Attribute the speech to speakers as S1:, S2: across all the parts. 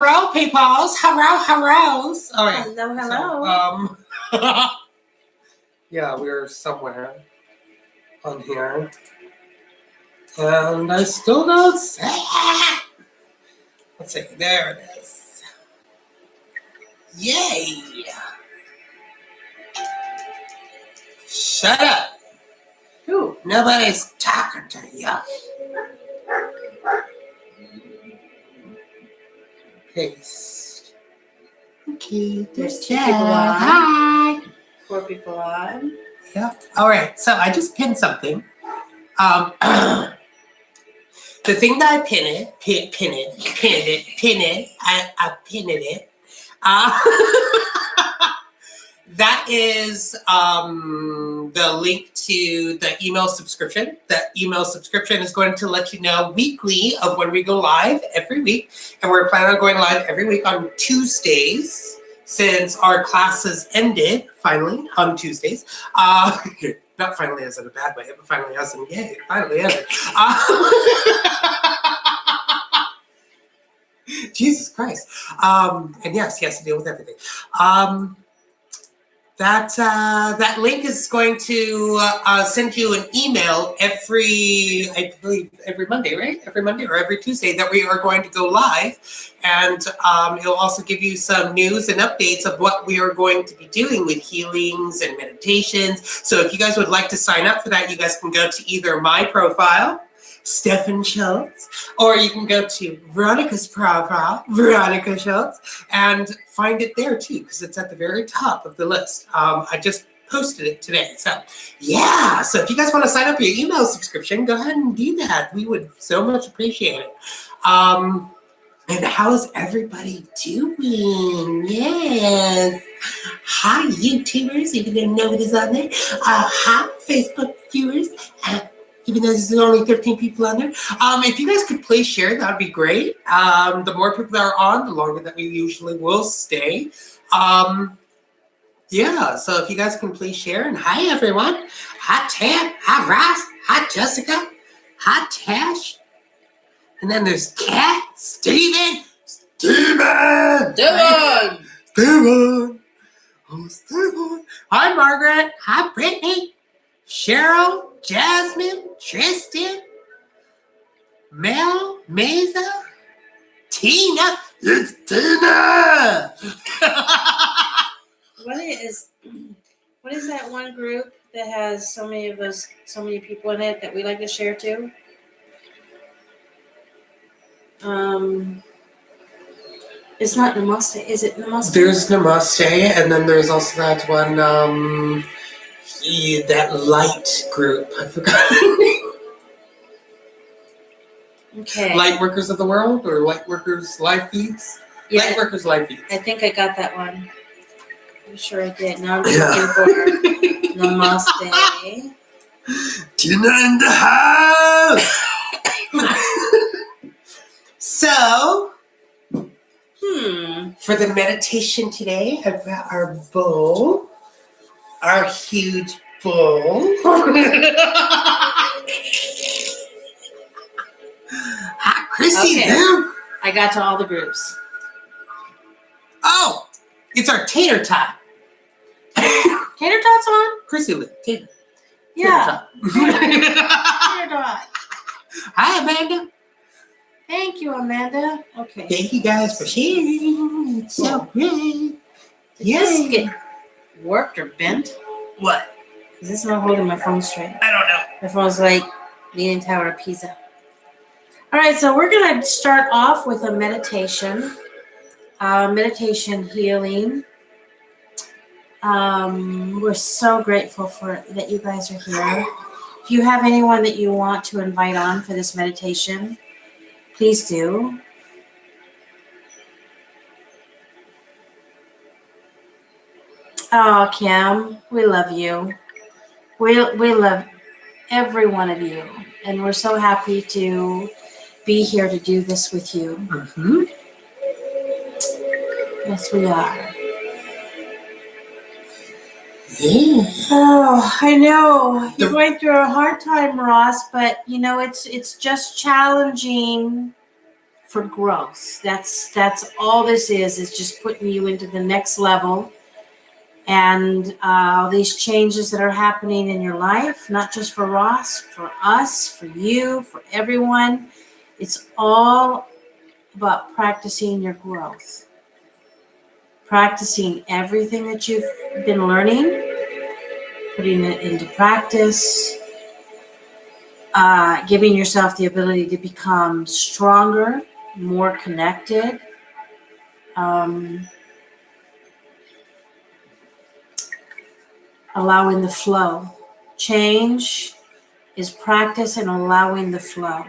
S1: Hello, peoples. Hellos. All right.
S2: Hello.
S1: So, yeah, we're somewhere on here, and I still don't say it. Let's see. There it is. Yay! Shut up.
S2: Who?
S1: Nobody's talking to you. Paste. Okay,
S2: There's 2 people on.
S1: Hi.
S2: 4 people on.
S1: Yeah. All right. So I just pinned something. The thing that I pinned it. That is the link to the email subscription. The email subscription is going to let you know weekly of when we go live every week. And we're planning on going live every week on Tuesdays since our classes ended finally on Tuesdays. Not finally as in a bad way, but finally as in, yay, it finally ended. Jesus Christ. And yes, he has to deal with everything. That link is going to send you an email I believe every Monday, right? Every Monday or every Tuesday that we are going to go live. And it'll also give you some news and updates of what we are going to be doing with healings and meditations. So if you guys would like to sign up for that, you guys can go to either my profile, Stephen Schultz, or you can go to Veronica's profile, Veronica Schultz, and find it there too, because it's at the very top of the list. I just posted it today. So yeah, so if you guys want to sign up for your email subscription, go ahead and do that. We would so much appreciate it. And how's everybody doing? Yes. Hi, YouTubers, even though nobody's on there. Hi, Facebook viewers. Even though there's only 13 people on there. If you guys could please share, that would be great. The more people that are on, the longer that we usually will stay. Yeah, so if you guys can please share. And hi, everyone. Hi, Tab. Hi, Ross. Hi, Jessica. Hi, Tash. And then there's Kat, Steven.
S2: Dylan!
S1: Oh, Steven. Hi, Margaret. Hi, Brittany. Cheryl, Jasmine, Tristan, Mel, Mesa, Tina. It's Tina.
S2: What is that one group that has so many people in it that we like to share to? It's not Namaste. Is it Namaste?
S1: There's Namaste, and then there's also that one, that light group. I forgot.
S2: Okay.
S1: Light Workers of the World, or Light Workers Live Feeds?
S2: Yeah,
S1: Light Workers Live Feeds.
S2: I think I got that one. I'm sure I did. Now I'm looking for Namaste.
S1: Tina in the house! So, for the meditation today, I've got our bowl, our huge bowl. Hi, Chrissy.
S2: Okay.
S1: There.
S2: I got to all the groups.
S1: Oh, it's our tater tot.
S2: Tater Tot's on?
S1: Chrissy lit. Tater.
S2: Yeah.
S1: Tater
S2: Tater Tot.
S1: Hi, Amanda.
S2: Thank you, Amanda. Okay.
S1: Thank you guys for sharing. It's so great.
S2: Did this get warped or bent?
S1: What?
S2: Is this not holding my phone straight?
S1: I don't know.
S2: My phone's like Leaning Tower of Pisa. All right, so we're going to start off with a meditation. Meditation healing. We're so grateful that you guys are here. If you have anyone that you want to invite on for this meditation, please do. Oh, Kim, we love you. We love every one of you, and we're so happy to be here to do this with you.
S1: Mm-hmm.
S2: Yes, we are.
S1: Yeah.
S2: Oh, I know you're going through a hard time, Ross, but you know it's just challenging for growth. That's all this is just putting you into the next level. And all these changes that are happening in your life, not just for Ross, for us, for you, for everyone, it's all about practicing your growth. Practicing everything that you've been learning, putting it into practice, giving yourself the ability to become stronger, more connected. Allowing the flow. Change is practice and allowing the flow.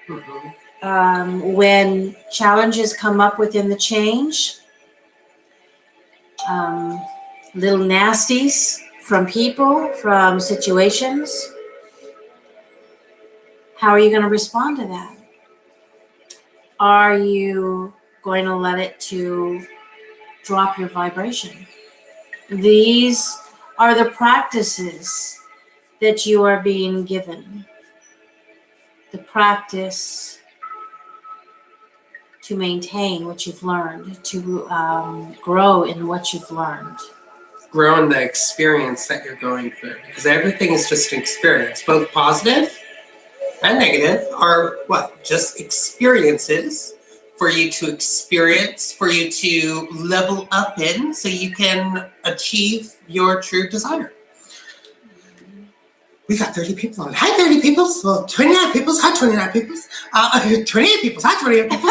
S1: Mm-hmm.
S2: When challenges come up within the change, little nasties from people, from situations, how are you going to respond to that? Are you going to let it to drop your vibration? These are the practices that you are being given. The practice to maintain what you've learned, to grow in what you've learned.
S1: Grow in the experience that you're going through, because everything is just an experience, both positive and negative are what? Just experiences for you to experience, for you to level up in, so you can achieve your true desire. We got 30 people on. Hi, 30 people. Well, 29 people. Hi, 29 people. 28 people. Hi, 28 people.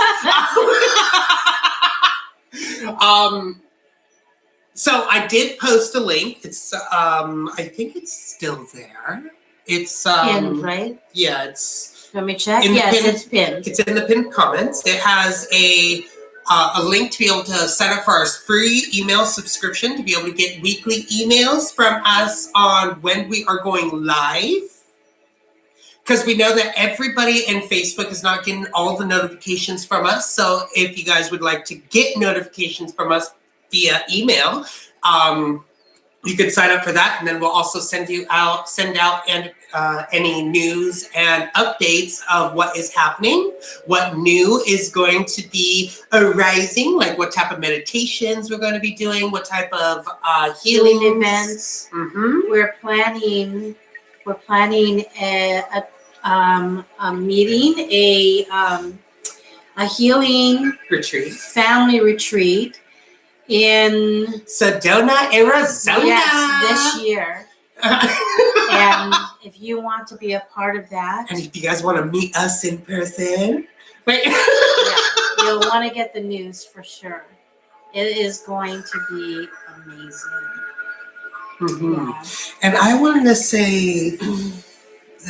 S1: So I did post a link. It's I think it's still there. It's
S2: Pinned, right?
S1: Yeah, it's.
S2: Let me check. Yes, it's pinned.
S1: It's in the pinned comments. It has a link to be able to sign up for our free email subscription to be able to get weekly emails from us on when we are going live. Because we know that everybody in Facebook is not getting all the notifications from us. So if you guys would like to get notifications from us via email, you could sign up for that, and then we'll also send out any news and updates of what is happening, what new is going to be arising, like what type of meditations we're going to be doing, what type of healing
S2: events.
S1: Mm-hmm.
S2: We're planning a meeting, a healing
S1: retreat,
S2: family retreat in
S1: Sedona, Arizona.
S2: Yes, this year. And if you want to be a part of that,
S1: and if you guys want to meet us in person, wait,
S2: you'll want to get the news for sure. It is going to be amazing.
S1: Mm-hmm.
S2: Yeah.
S1: And I wanted to say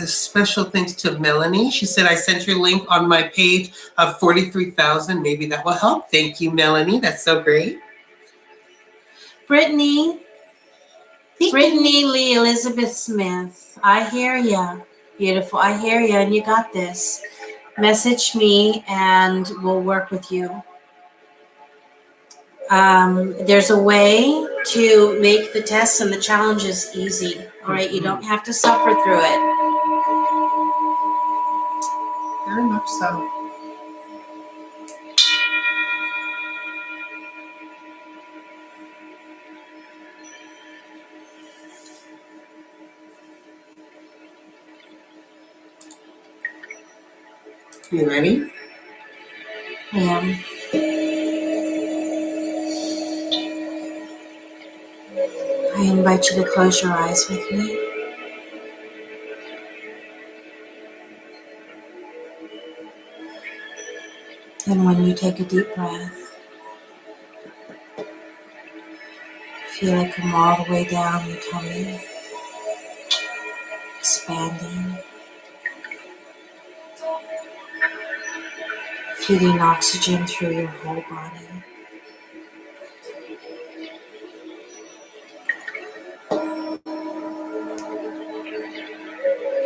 S1: special thanks to Melanie. She said, I sent your link on my page of 43,000. Maybe that will help. Thank you, Melanie. That's so great.
S2: Brittany Lee Elizabeth Smith. I hear ya. Beautiful. I hear ya, and you got this. Message me and we'll work with you. There's a way to make the tests and the challenges easy. All right, you don't have to suffer through it.
S1: Very much so. You ready?
S2: I am. I invite you to close your eyes with me. And when you take a deep breath, feel it come all the way down your tummy, expanding, feeding oxygen through your whole body.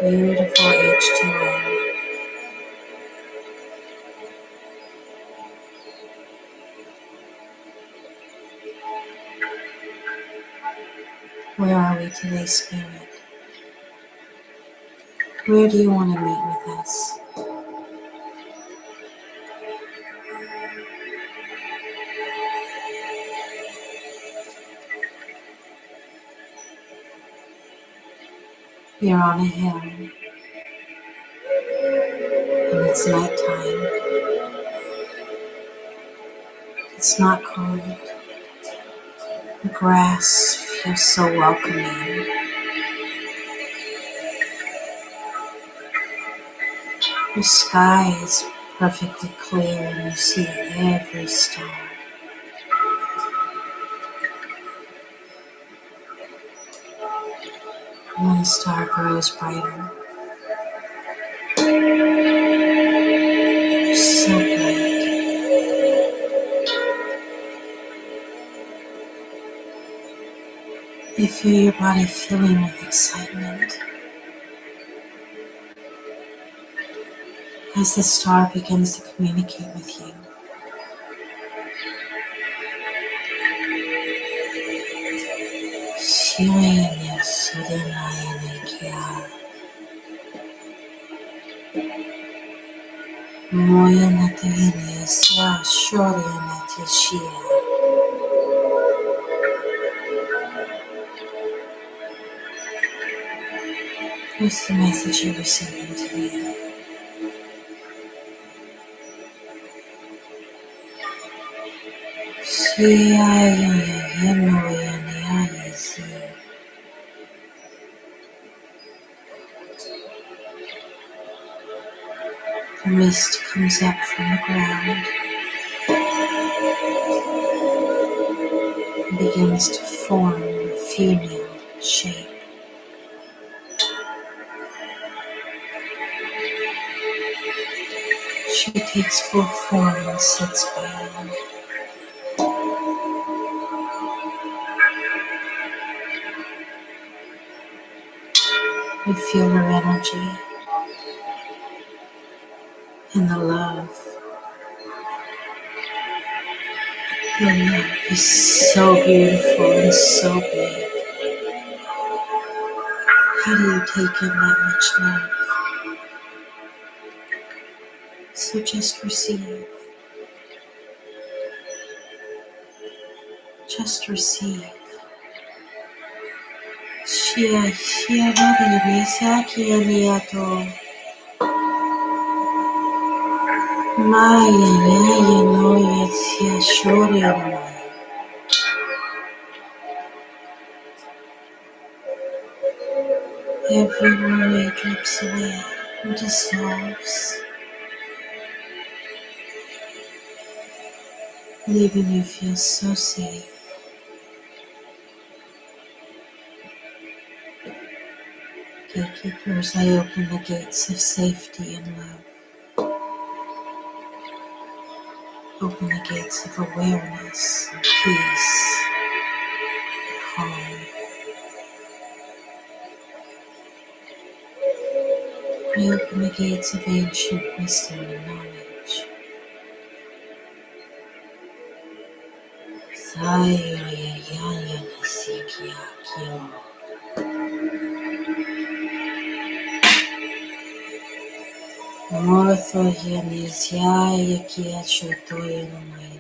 S2: Beautiful H2O. Where are we today, Spirit? Where do you want to meet with us? You're on a hill, and it's nighttime. It's not cold. The grass feels so welcoming. The sky is perfectly clear, and you see every star. One star grows brighter, so bright. You feel your body filling with excitement as the star begins to communicate with you. Shirene Sudanayane Kia Moyanatine Sia Shoriane Tishia. What's the message you're receiving today? The mist comes up from the ground and begins to form a female shape. She takes full form and sits by you. You feel her energy and the love. The love is so beautiful and so big. How do you take in that much love? So just receive. Just receive. Shia Vari Mesaki Aniato Maya Yaya Noya Sia Shori Maya. Every worry drips away and dissolves, leaving you feel so safe. Gatekeepers, I open the gates of safety and love. Open the gates of awareness and peace and calm. I open the gates of ancient wisdom and knowledge. Sayoyayaya Nasikia Kyo. Mortho Yanisya Kia Shotoya no Maini.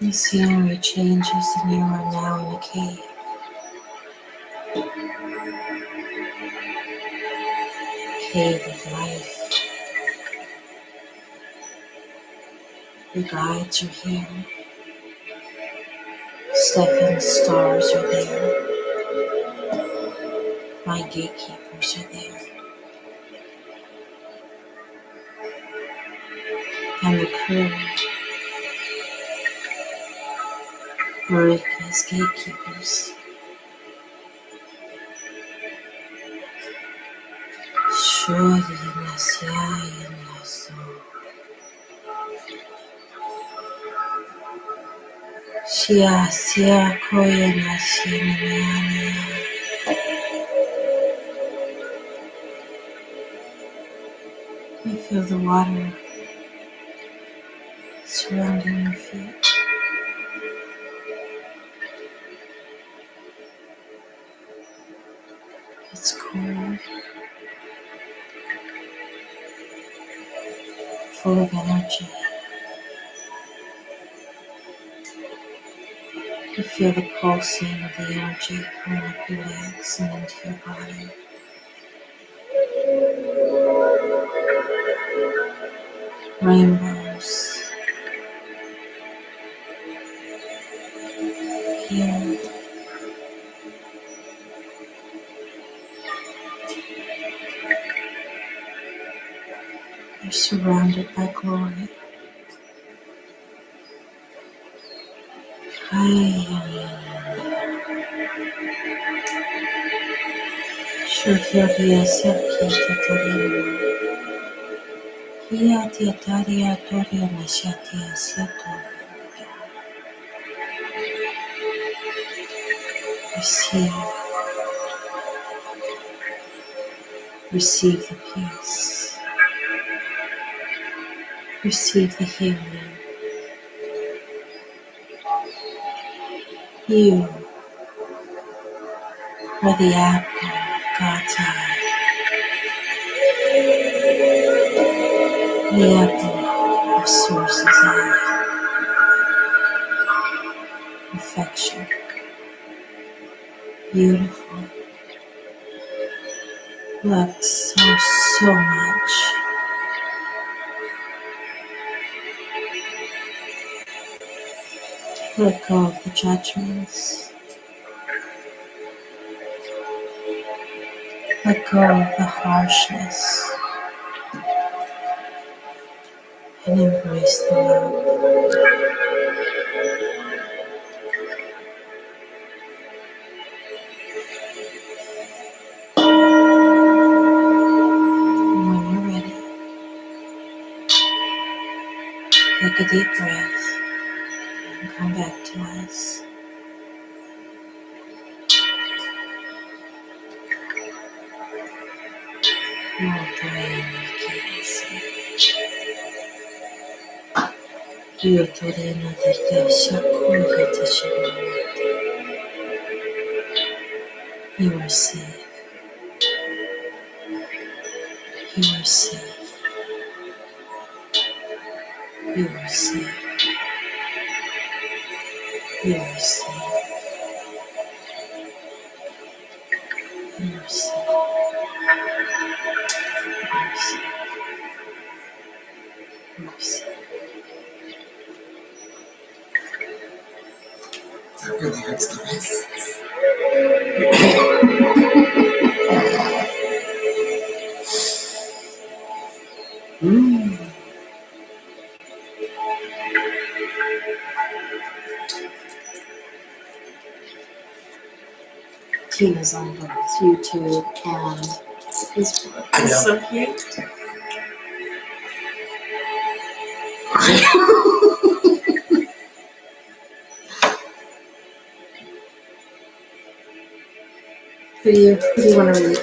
S2: The scenery changes and you are now in a cave. Cave of life. Your guides are here. Stefan's stars are there. My gatekeepers are there. And the crew, Marika's gatekeepers. Shori Nasyaya Naso. Shia Sia Koya Nashinamania. Feel the water surrounding your feet. It's cool, full of energy. You feel the pulsing of the energy going up your legs and into your body. Rainbows here. You're surrounded by glory. Shurya Sakita Torino. Hiatia Taria Toria Mashatia Sato. Receive the peace. Receive the healing. You are the apple of God's eye. The apple of Source's eye. Perfection. Beautiful. Loved so much. Let go of the judgments. Let go of the harshness. And embrace the love. And when you're ready, take a deep breath and come back to us. You are safe. You are safe. You are safe. You are safe. You are safe. You are safe.
S1: That really hurts the wrists.
S2: Tina's on both YouTube and Facebook.
S1: I know.
S2: It's so cute. Who do you want to read?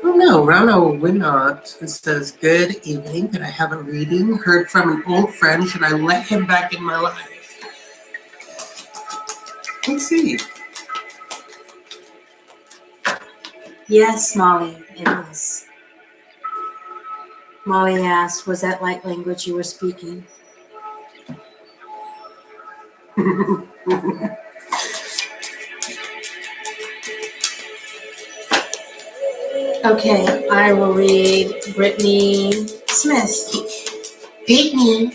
S1: Oh no, Rana Winnot. It says, good evening. Can I have a reading? Heard from an old friend. Should I let him back in my life? Let's see.
S2: Yes, Molly, it is. Molly asked, was that light language you were speaking? Okay, I will read Brittany Smith.
S1: Brittany.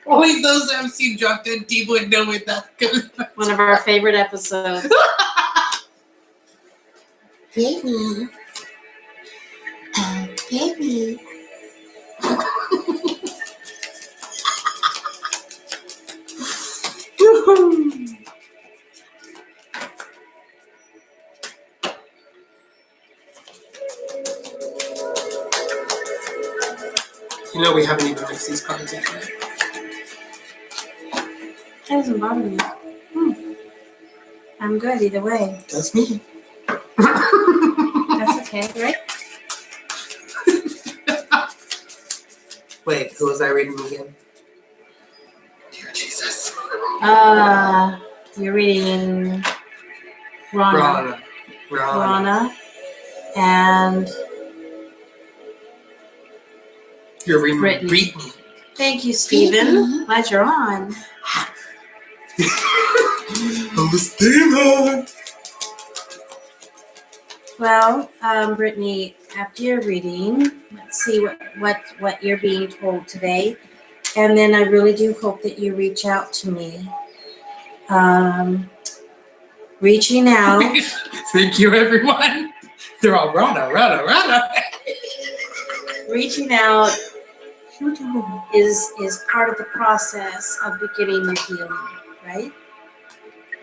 S1: Only those that have seen Drop Dead Deep would know what that goes.
S2: One of our favorite episodes.
S1: Brittany. Brittany. You know we haven't even mixed these cards yet, right?
S2: That doesn't bother me. I'm good either way.
S1: That's me.
S2: Okay, right?
S1: Wait, who was I reading again? Dear Jesus.
S2: You're reading Rana.
S1: Rana.
S2: And
S1: You're reading
S2: Brittany.
S1: Brittany.
S2: Thank you, Stephen. Glad you're on.
S1: Oh, Stephen.
S2: Well, Brittany, after your reading, let's see what you're being told today. And then I really do hope that you reach out to me. Reaching out.
S1: Thank you, everyone. They're all Rana.
S2: Reaching out is part of the process of beginning your healing, right?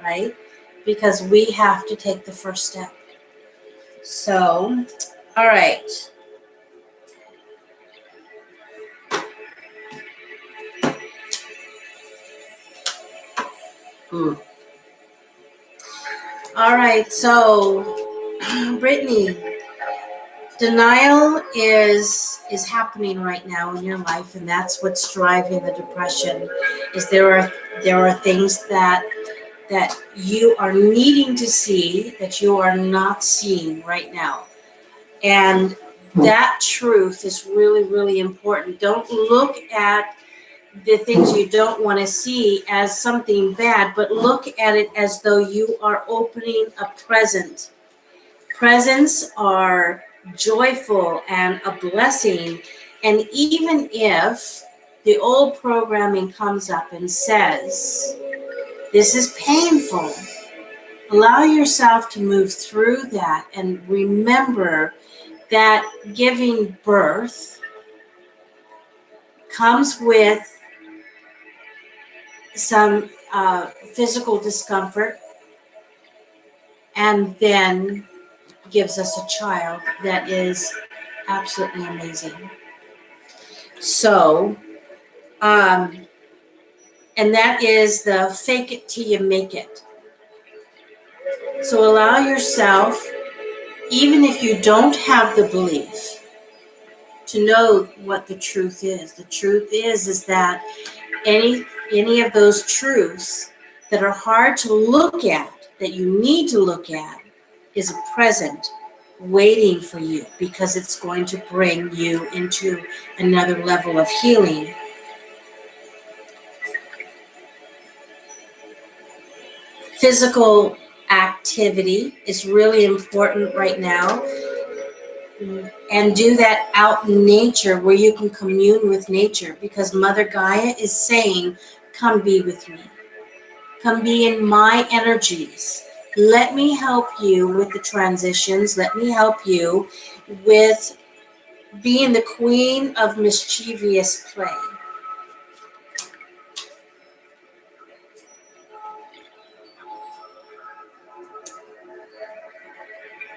S2: Right? Because we have to take the first step. So, all right. All right, so Brittany, denial is happening right now in your life, and that's what's driving the depression. Is there are things that you are needing to see that you are not seeing right now, and that truth is really, really important. Don't look at the things you don't want to see as something bad, but look at it as though you are opening a present. Presents are joyful and a blessing. And even if the old programming comes up and says, this is painful, allow yourself to move through that and remember that giving birth comes with some physical discomfort, and then gives us a child that is absolutely amazing. So, and that is the fake it till you make it. So allow yourself, even if you don't have the belief, to know what the truth is. The truth is that any of those truths that are hard to look at, that you need to look at, is a present waiting for you, because it's going to bring you into another level of healing. Physical activity is really important right now, and do that out in nature where you can commune with nature, because Mother Gaia is saying, come be with me. Come be in my energies. Let me help you with the transitions. Let me help you with being the queen of mischievous play.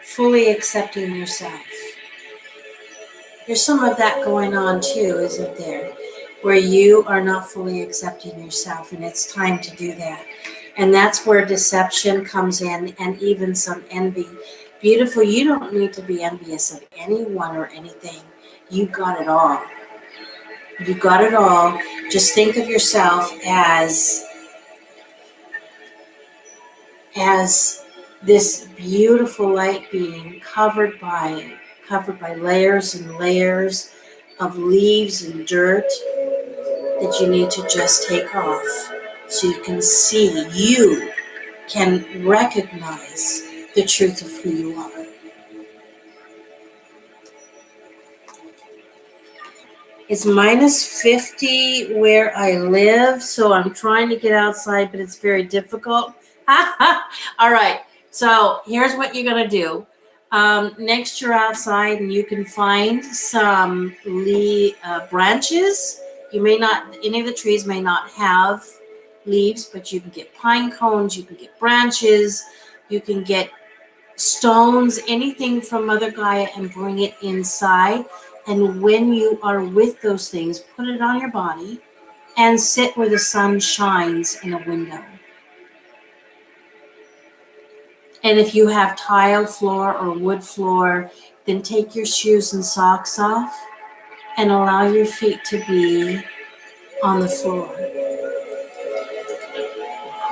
S2: Fully accepting yourself. There's some of that going on too, isn't there? Where you are not fully accepting yourself, and it's time to do that. And that's where deception comes in, and even some envy. Beautiful, you don't need to be envious of anyone or anything. You got it all. You got it all. Just think of yourself as this beautiful light being covered by layers and layers of leaves and dirt that you need to just take off, so you can see, you can recognize the truth of who you are. It's minus 50 where I live, so I'm trying to get outside, but it's very difficult. All right, so here's what you're going to do. Next, you're outside and you can find some branches. You may not, any of the trees may not have leaves, but you can get pine cones, you can get branches, you can get stones, anything from Mother Gaia, and bring it inside. And when you are with those things, put it on your body and sit where the sun shines in a window. And if you have tile floor or wood floor, then take your shoes and socks off and allow your feet to be on the floor.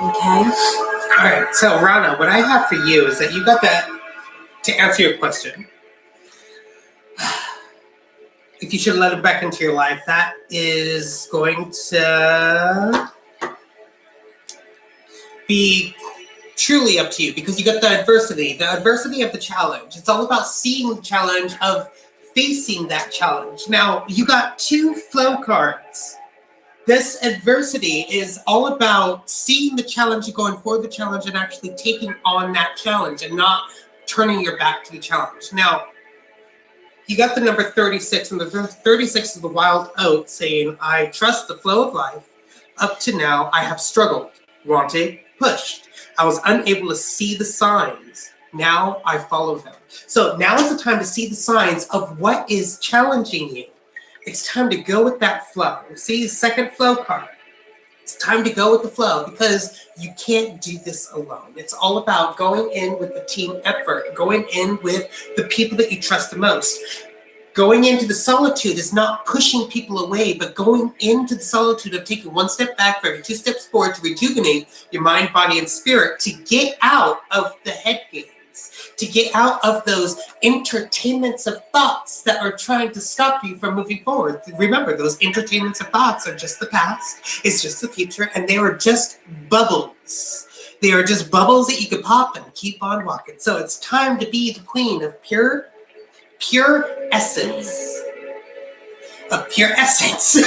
S2: Okay?
S1: All right. So, Rana, what I have for you is that you got that to answer your question. If you should let it back into your life, that is going to be truly up to you because you got the adversity of the challenge. It's all about seeing the challenge of facing that challenge. Now, you got 2 flow cards. This adversity is all about seeing the challenge and going for the challenge and actually taking on that challenge and not turning your back to the challenge. Now, you got the number 36, and the 36 is the wild oat saying, I trust the flow of life. Up to now, I have struggled, wanted, pushed. I was unable to see the signs. Now I follow them. So now is the time to see the signs of what is challenging you. It's time to go with that flow. See the second flow card. It's time to go with the flow because you can't do this alone. It's all about going in with the team effort, going in with the people that you trust the most. Going into the solitude is not pushing people away, but going into the solitude of taking 1 step back for every 2 steps forward to rejuvenate your mind, body, and spirit, to get out of the head games, to get out of those entertainments of thoughts that are trying to stop you from moving forward. Remember, those entertainments of thoughts are just the past, it's just the future, and they are just bubbles. They are just bubbles that you can pop and keep on walking. So it's time to be the queen of pure essence. Of pure essence.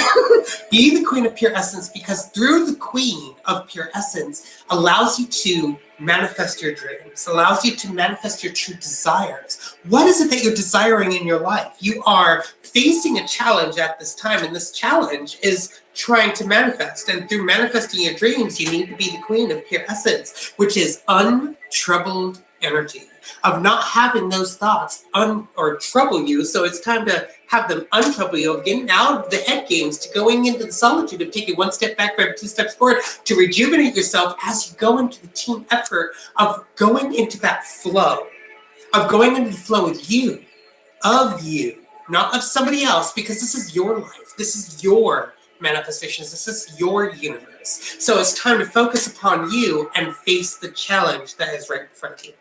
S1: Be the queen of pure essence because through the queen of pure essence allows you to manifest your dreams, allows you to manifest your true desires. What is it that you're desiring in your life? You are facing a challenge at this time, and this challenge is trying to manifest. And through manifesting your dreams, you need to be the queen of pure essence, which is untroubled energy, of not having those thoughts or trouble you. So it's time to have them untrouble you, of getting out of the head games, to going into the solitude of taking 1 step back for every 2 steps forward, to rejuvenate yourself as you go into the team effort of going into that flow, of going into the flow with you, of you, not of somebody else, because this is your life. This is your manifestations. This is your universe. So it's time to focus upon you and face the challenge that is right in front of you.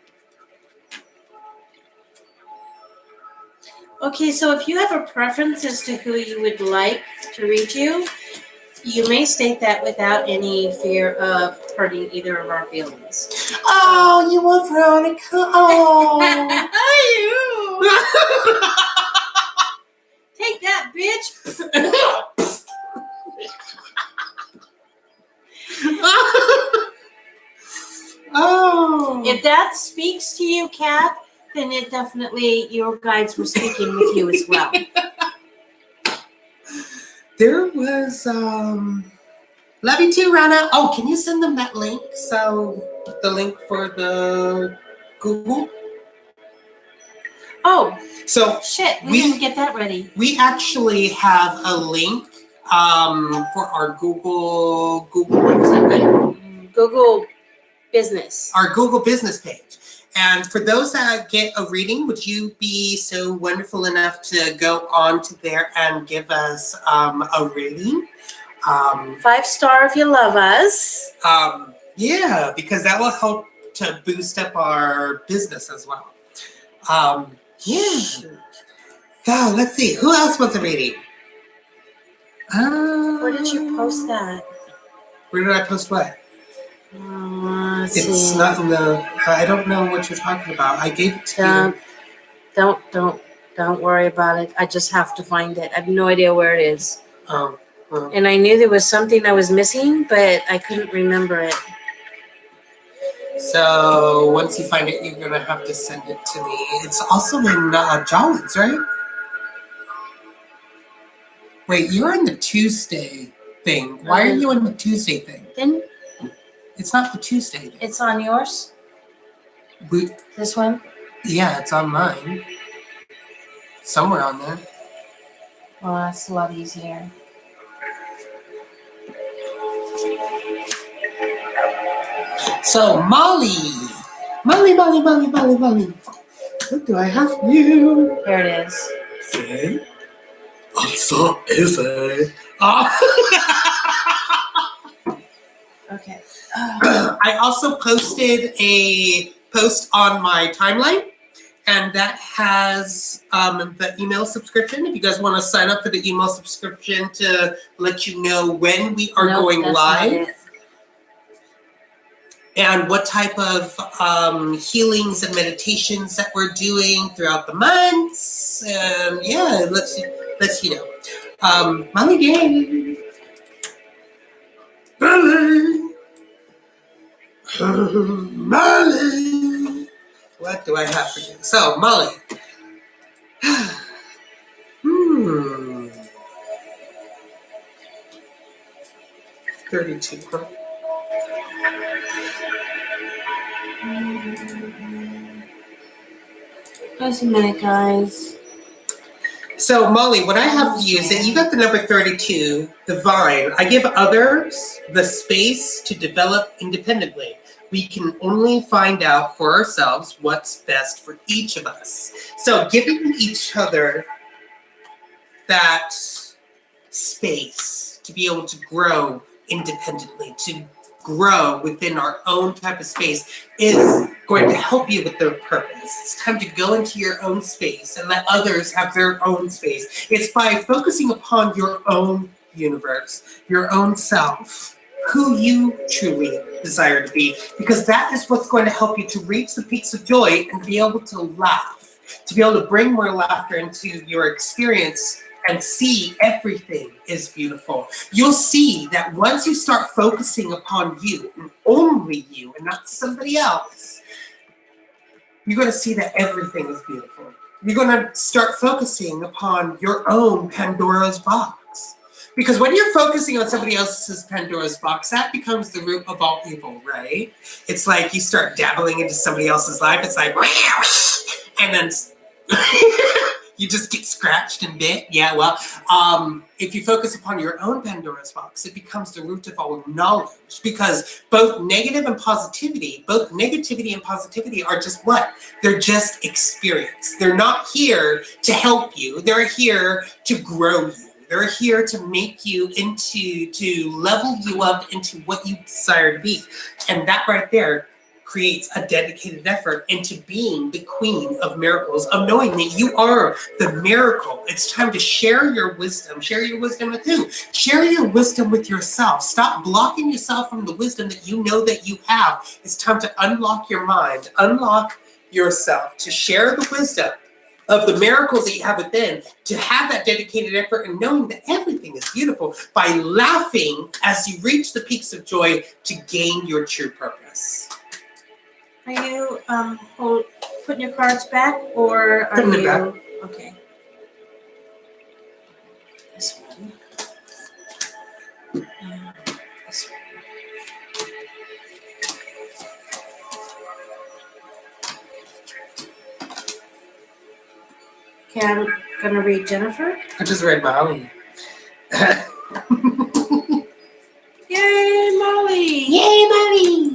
S2: Okay, so if you have a preference as to who you would like to read you, you may state that without any fear of hurting either of our feelings.
S1: Oh, you want Veronica? Oh.
S2: You. Take that, bitch.
S1: Oh.
S2: If that speaks to you, Kat, then it definitely, your guides were speaking with you as well.
S1: There was, love you too, Rana. Oh, can you send them that link? So, the link for the Google?
S2: Oh,
S1: so
S2: shit, we didn't get that ready.
S1: We actually have a link for our Google website.
S2: Google Business.
S1: Our Google Business page. And for those that get a reading, would you be so wonderful enough to go on to there and give us a rating?
S2: 5-star if you love us.
S1: Yeah, because that will help to boost up our business as well. Yeah. So let's see. Who else wants a reading?
S2: Where did you post that?
S1: Where did I post what?
S2: Let's
S1: It's
S2: see.
S1: not in the. I don't know what you're talking about. I gave it to you.
S2: Don't worry about it. I just have to find it. I have no idea where it is.
S1: Oh.
S2: And I knew there was something I was missing, but I couldn't remember it.
S1: So once you find it, you're gonna have to send it to me. It's also in Jollids, right? Wait, you're in the Tuesday thing. Why are you in the Tuesday thing?
S2: Then
S1: It's not the Tuesday thing.
S2: it's on yours. This one.
S1: Yeah, it's on mine. Somewhere on there.
S2: Well, that's a lot easier.
S1: So Molly. What do I have for you?
S2: Here it is.
S1: See? It's so easy.
S2: Okay.
S1: I also posted a post on my timeline, and that has the email subscription. If you guys want to sign up for the email subscription to let you know when we are going
S2: that's
S1: live.
S2: not it.
S1: And what type of healings and meditations that we're doing throughout the months. And yeah, let's you know. Molly Day. Molly. What do I have for you? So, Molly. 32, huh?
S2: Just a minute, guys.
S1: So, Molly, what I have for you is that you got the number 32, divine. I give others the space to develop independently. We can only find out for ourselves what's best for each of us. So, giving each other that space to be able to grow independently, to grow within our own type of space is going to help you with their purpose. It's time to go into your own space and let others have their own space. It's by focusing upon your own universe, your own self, who you truly desire to be, because that is what's going to help you to reach the peaks of joy and be able to laugh, to be able to bring more laughter into your experience and see everything is beautiful. You'll see that once you start focusing upon you and only you and not somebody else, you're going to see that everything is beautiful. You're going to start focusing upon your own Pandora's box. Because when you're focusing on somebody else's Pandora's box, that becomes the root of all evil, right? It's like you start dabbling into somebody else's life. It's like, and then you just get scratched and bit. Yeah, well, if you focus upon your own Pandora's box, it becomes the root of all knowledge, because both negativity and positivity are just what? They're just experience. They're not here to help you. They're here to grow you. They're here to make you to level you up into what you desire to be. And that right there creates a dedicated effort into being the queen of miracles, of knowing that you are the miracle. It's time to share your wisdom. Share your wisdom with who? Share your wisdom with yourself. Stop blocking yourself from the wisdom that you know that you have. It's time to unlock your mind, unlock yourself, to share the wisdom of the miracles that you have within, to have that dedicated effort and knowing that everything is beautiful, by laughing as you reach the peaks of joy to gain your true purpose.
S2: Are you putting your cards back, or are
S1: Putting
S2: you?
S1: it back.
S2: Okay. This one. This one. Okay, I'm gonna read Jennifer.
S1: I just read Molly.
S2: Yay, Molly!
S1: Yay, Molly!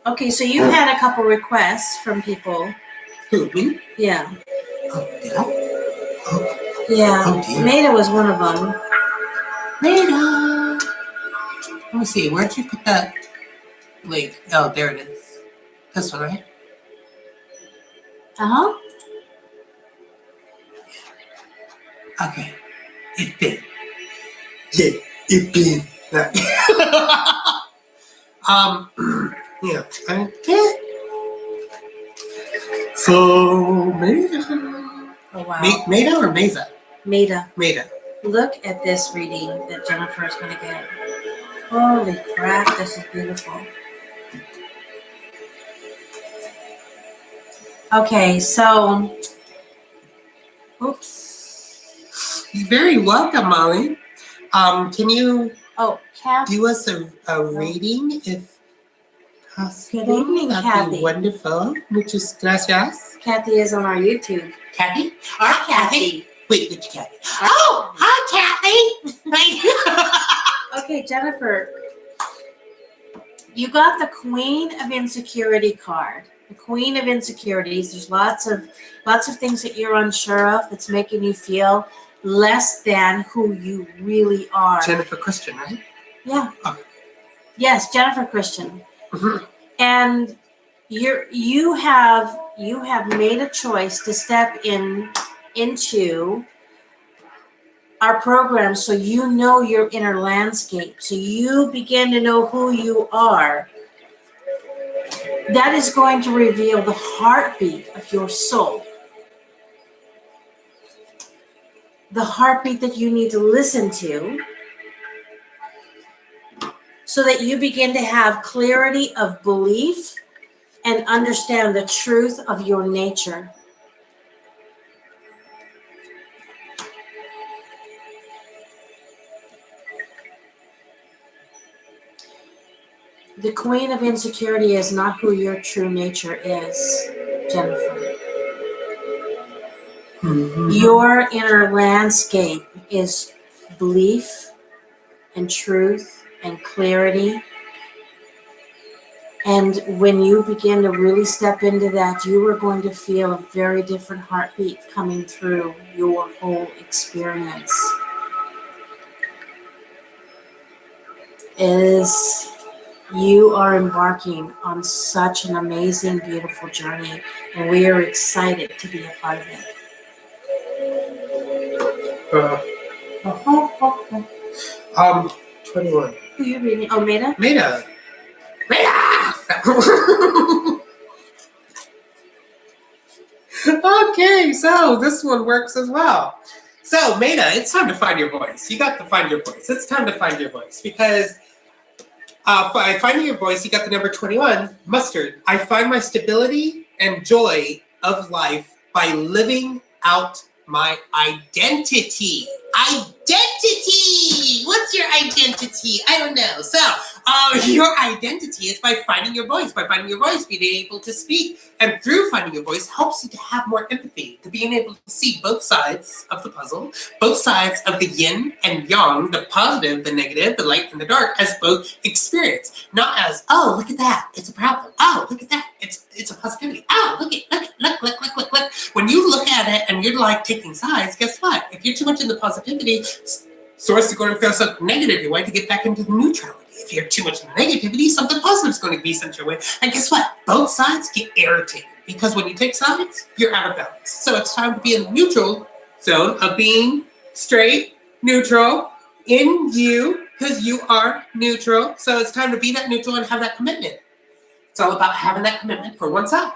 S2: Okay, so you've had a couple requests from people.
S1: Who, me?
S2: Yeah.
S1: Oh, did I? Oh,
S2: Yeah.
S1: oh dear.
S2: Maida was one of them.
S1: Maida! Let me see, where'd you put that link? Oh, there it is. This one, right?
S2: Uh-huh.
S1: Okay. It did. Yeah, it did. Yeah. So, Maida.
S2: Oh, wow.
S1: Maida or Mesa?
S2: Maida.
S1: Maida.
S2: Look at this reading that Jennifer is going to get. Holy crap, this is beautiful. Okay, so, oops.
S1: You're very welcome, Molly. Can you
S2: Kathy.
S1: do us a rating if possible?
S2: Good evening,
S1: That'd
S2: Kathy.
S1: be wonderful. Muchas gracias.
S2: Kathy is on our YouTube.
S1: Kathy?
S2: Our Kathy.
S1: Wait, which Kathy? Oh, hi, Kathy.
S2: Okay, Jennifer, you got the Queen of Insecurity card. the queen of insecurities. There's lots of things that you're unsure of that's making you feel less than who you really are.
S1: Jennifer Christian, right?
S2: Yeah.
S1: Okay.
S2: Yes, Jennifer Christian.
S1: Mhm.
S2: And you have made a choice to step into our program, so you know your inner landscape, so you begin to know who you are. That is going to reveal the heartbeat of your soul, the heartbeat that you need to listen to, so that you begin to have clarity of belief and understand the truth of your nature. The queen of insecurity is not who your true nature is, Jennifer.
S1: Mm-hmm.
S2: Your inner landscape is belief and truth and clarity. And when you begin to really step into that, you are going to feel a very different heartbeat coming through your whole experience. You are embarking on such an amazing, beautiful journey, and we are excited to be a part of it.
S1: 21.
S2: Who are you reading? Oh, Maida?
S1: Maida. Okay, so this one works as well. So, Maida, it's time to find your voice. You got to find your voice. It's time to find your voice because by finding your voice, you got the number 21, mustard. I find my stability and joy of life by living out my identity. Identity! What's your identity? I don't know. So, your identity is by finding your voice. By finding your voice, being able to speak. And through finding your voice helps you to have more empathy, to being able to see both sides of the puzzle, both sides of the yin and yang, the positive, the negative, the light and the dark, as both experience. Not as, oh, look at that, it's a problem. Oh, look at that, it's a positivity. Oh, look. When you look at it and you're like taking sides, guess what? If you're too much in the positivity, source is going to feel something negative. You're going to get back into the neutrality. If you're too much in the negativity, something positive is going to be sent your way. And guess what? Both sides get irritated because when you take sides, you're out of balance. So it's time to be in the neutral zone of being straight, neutral, in you, because you are neutral. So it's time to be that neutral and have that commitment. It's all about having that commitment for oneself.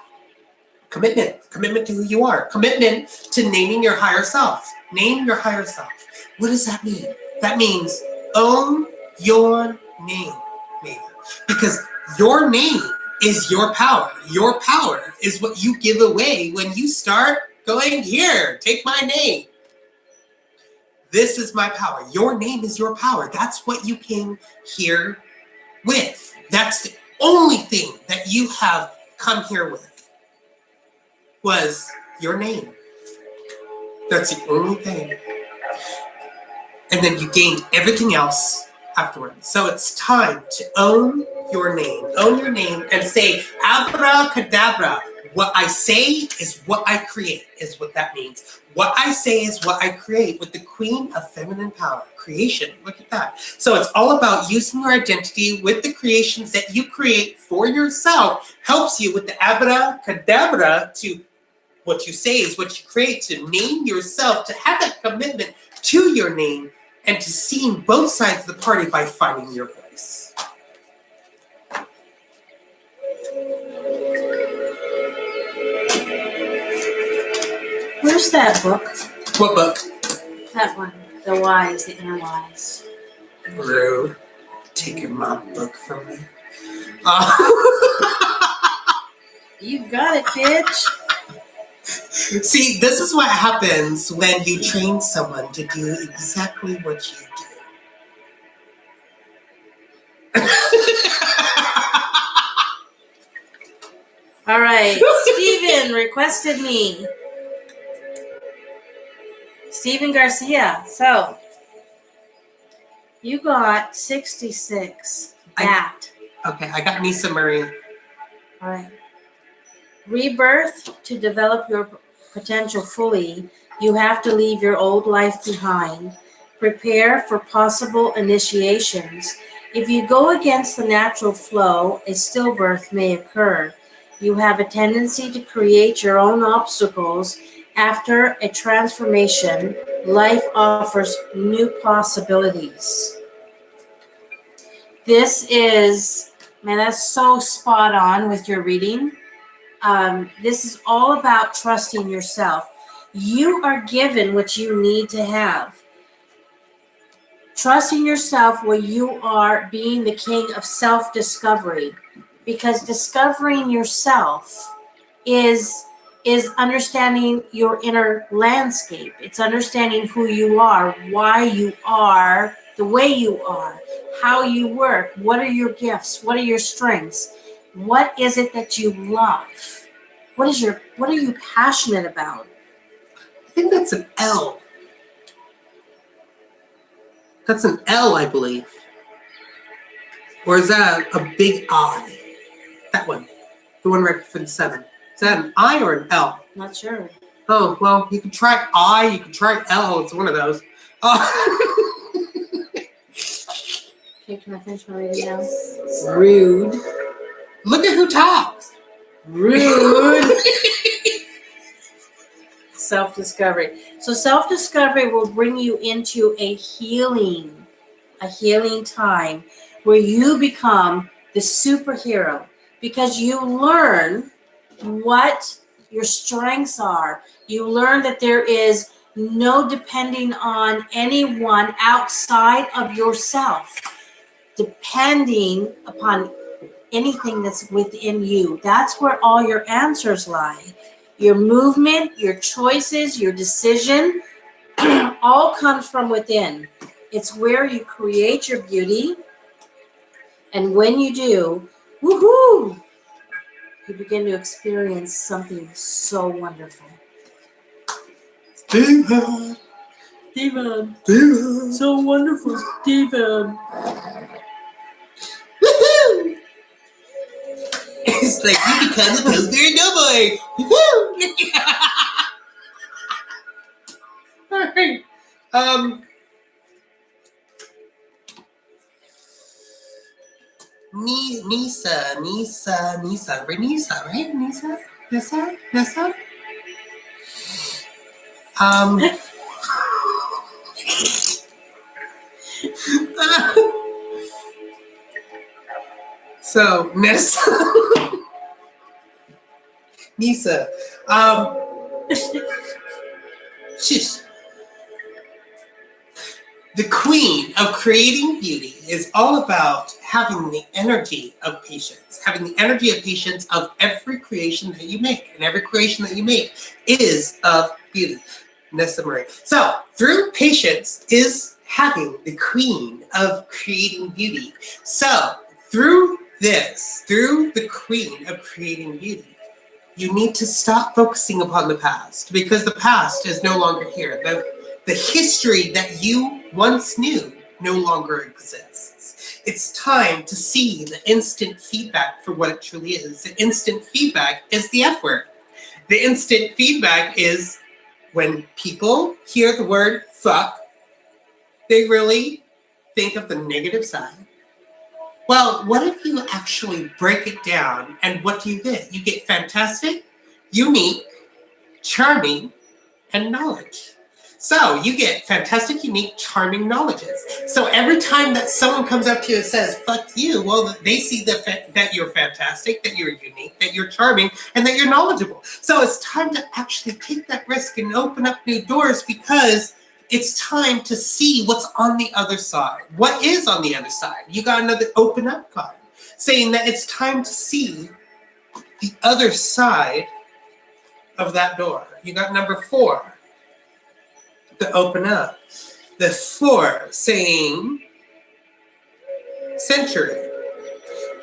S1: Commitment to who you are. Commitment to naming your higher self. Name your higher self. What does that mean? That means own your name, maybe. Because your name is your power. Your power is what you give away when you start going, here, take my name. This is my power. Your name is your power. That's what you came here with. That's the only thing that you have come here with. Was your name. That's the only thing. And then you gained everything else afterwards. So it's time to own your name. Own your name and say, abracadabra. What I say is what I create, is what that means. What I say is what I create with the queen of feminine power. Creation. Look at that. So it's all about using your identity with the creations that you create for yourself. Helps you with the abracadabra to what you say is what you create, to name yourself, to have that commitment to your name, and to seeing both sides of the party by finding your voice.
S2: Where's that book?
S1: What book?
S2: That one. The Wise, the Inner Wise.
S1: Rude. Taking my book from me.
S2: You got it, bitch.
S1: See, this is what happens when you train someone to do exactly what you do.
S2: All right. Steven requested me. Steven Garcia. So, you got 66. That.
S1: Okay, I got Nisa Marie.
S2: All right. Rebirth, to develop your potential fully, you have to leave your old life behind. Prepare for possible initiations. If you go against the natural flow, a stillbirth may occur. You have a tendency to create your own obstacles. After a transformation, life offers new possibilities. This is, man, that's so spot on with your reading. This is all about trusting yourself. You are given what you need to have. Trusting yourself where you are being the king of self-discovery. Because discovering yourself is understanding your inner landscape. It's understanding who you are, why you are the way you are, how you work, what are your gifts, what are your strengths, what is it that you love, what are you passionate about?
S1: I think that's an L. That's an L, I believe. Or is that a big I? That one. The one right before the 7. Is that an I or an L?
S2: Not sure.
S1: Oh, well, you can try I, you can try L. It's one of those.
S2: Okay, can I finish my reading now? Rude.
S1: Look at who talks.
S2: Rude. Self-discovery. So self-discovery will bring you into a healing time where you become the superhero because you learn what your strengths are. You learn that there is no depending on anyone outside of yourself, depending upon anything that's within you. That's where all your answers lie. Your movement, your choices, your decision, all comes from within. It's where you create your beauty. And when you do, woohoo, you begin to experience something so wonderful.
S1: Steven.
S2: Steven.
S1: Steven.
S2: So wonderful, Steven.
S1: Woohoo! It's like you become the Pillsbury Doughboy. Woohoo! All right. Nisa, right? Nisa? So, Nissa. Nisa. Shish. The queen of creating beauty is all about having the energy of patience, having the energy of patience of every creation that you make. And every creation that you make is of beauty. Nessa Marie. So, through patience is having the queen of creating beauty. So, through the queen of creating beauty, you need to stop focusing upon the past because the past is no longer here. The history that you once knew no longer exists. It's time to see the instant feedback for what it truly is. The instant feedback is the F word. The instant feedback is when people hear the word fuck, they really think of the negative side. Well, what if you actually break it down and what do you get? You get fantastic, unique, charming, and knowledge. So you get fantastic, unique, charming knowledges. So every time that someone comes up to you and says, fuck you, well, they see that you're fantastic, that you're unique, that you're charming, and that you're knowledgeable. So it's time to actually take that risk and open up new doors because it's time to see what's on the other side. What is on the other side? You got another open up card saying that it's time to see the other side of that door. You got number 4. To open up. The 4 saying century.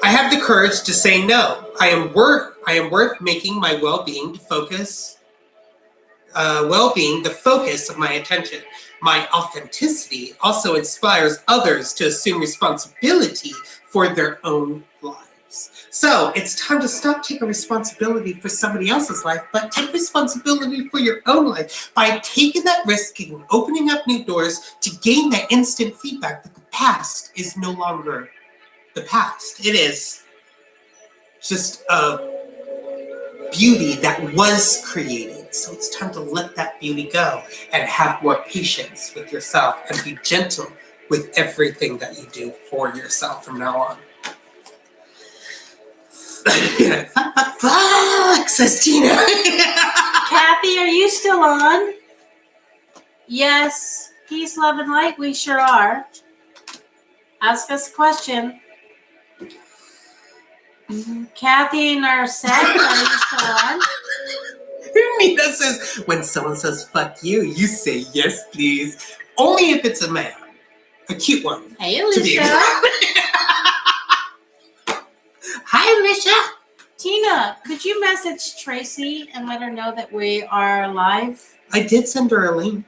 S1: I have the courage to say no. I am worth making my well-being the focus of my attention. My authenticity also inspires others to assume responsibility for their own lives. lives. So it's time to stop taking responsibility for somebody else's life, but take responsibility for your own life by taking that risk and opening up new doors to gain that instant feedback that the past is no longer the past. It is just a beauty that was created. So it's time to let that beauty go and have more patience with yourself and be gentle with everything that you do for yourself from now on. Fuck, says Tina.
S2: Kathy, are you still on? Yes. Peace, love, and light. We sure are. Ask us a question. Kathy and our set, are you still on?
S1: Nina says, when someone says fuck you, you say yes, please. Only if it's a man. A cute one.
S2: Hey,
S1: To be
S2: Alicia.
S1: Hi, Alicia.
S2: Tina, could you message Tracy and let her know that we are live?
S1: I did send her a link.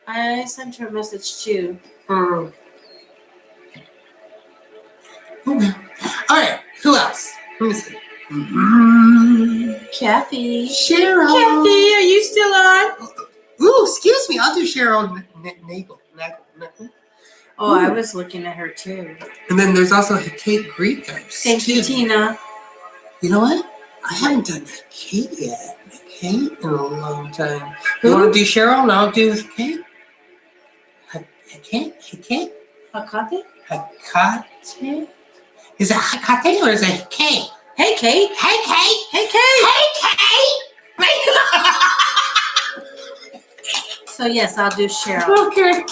S2: I sent her a message too.
S1: Okay. All right. Who else? Let me see.
S2: Kathy.
S1: Cheryl.
S2: Kathy, are you still on?
S1: Ooh, excuse me. I'll do Cheryl Nagel.
S2: Oh, I was looking at her too.
S1: And then there's also Kate Grieco.
S2: Thank you, Tina.
S1: You know what? I haven't done Kate yet. Kate in a long time. You want to do Cheryl and I'll do Kate? Kate?
S2: Hakate?
S1: Hakate? Is it Hakate or is it Kate?
S2: Hey, Kate.
S1: Hey, Kate.
S2: Hey, Kate.
S1: Hey, Kate.
S2: So, yes, I'll do Cheryl.
S1: Okay.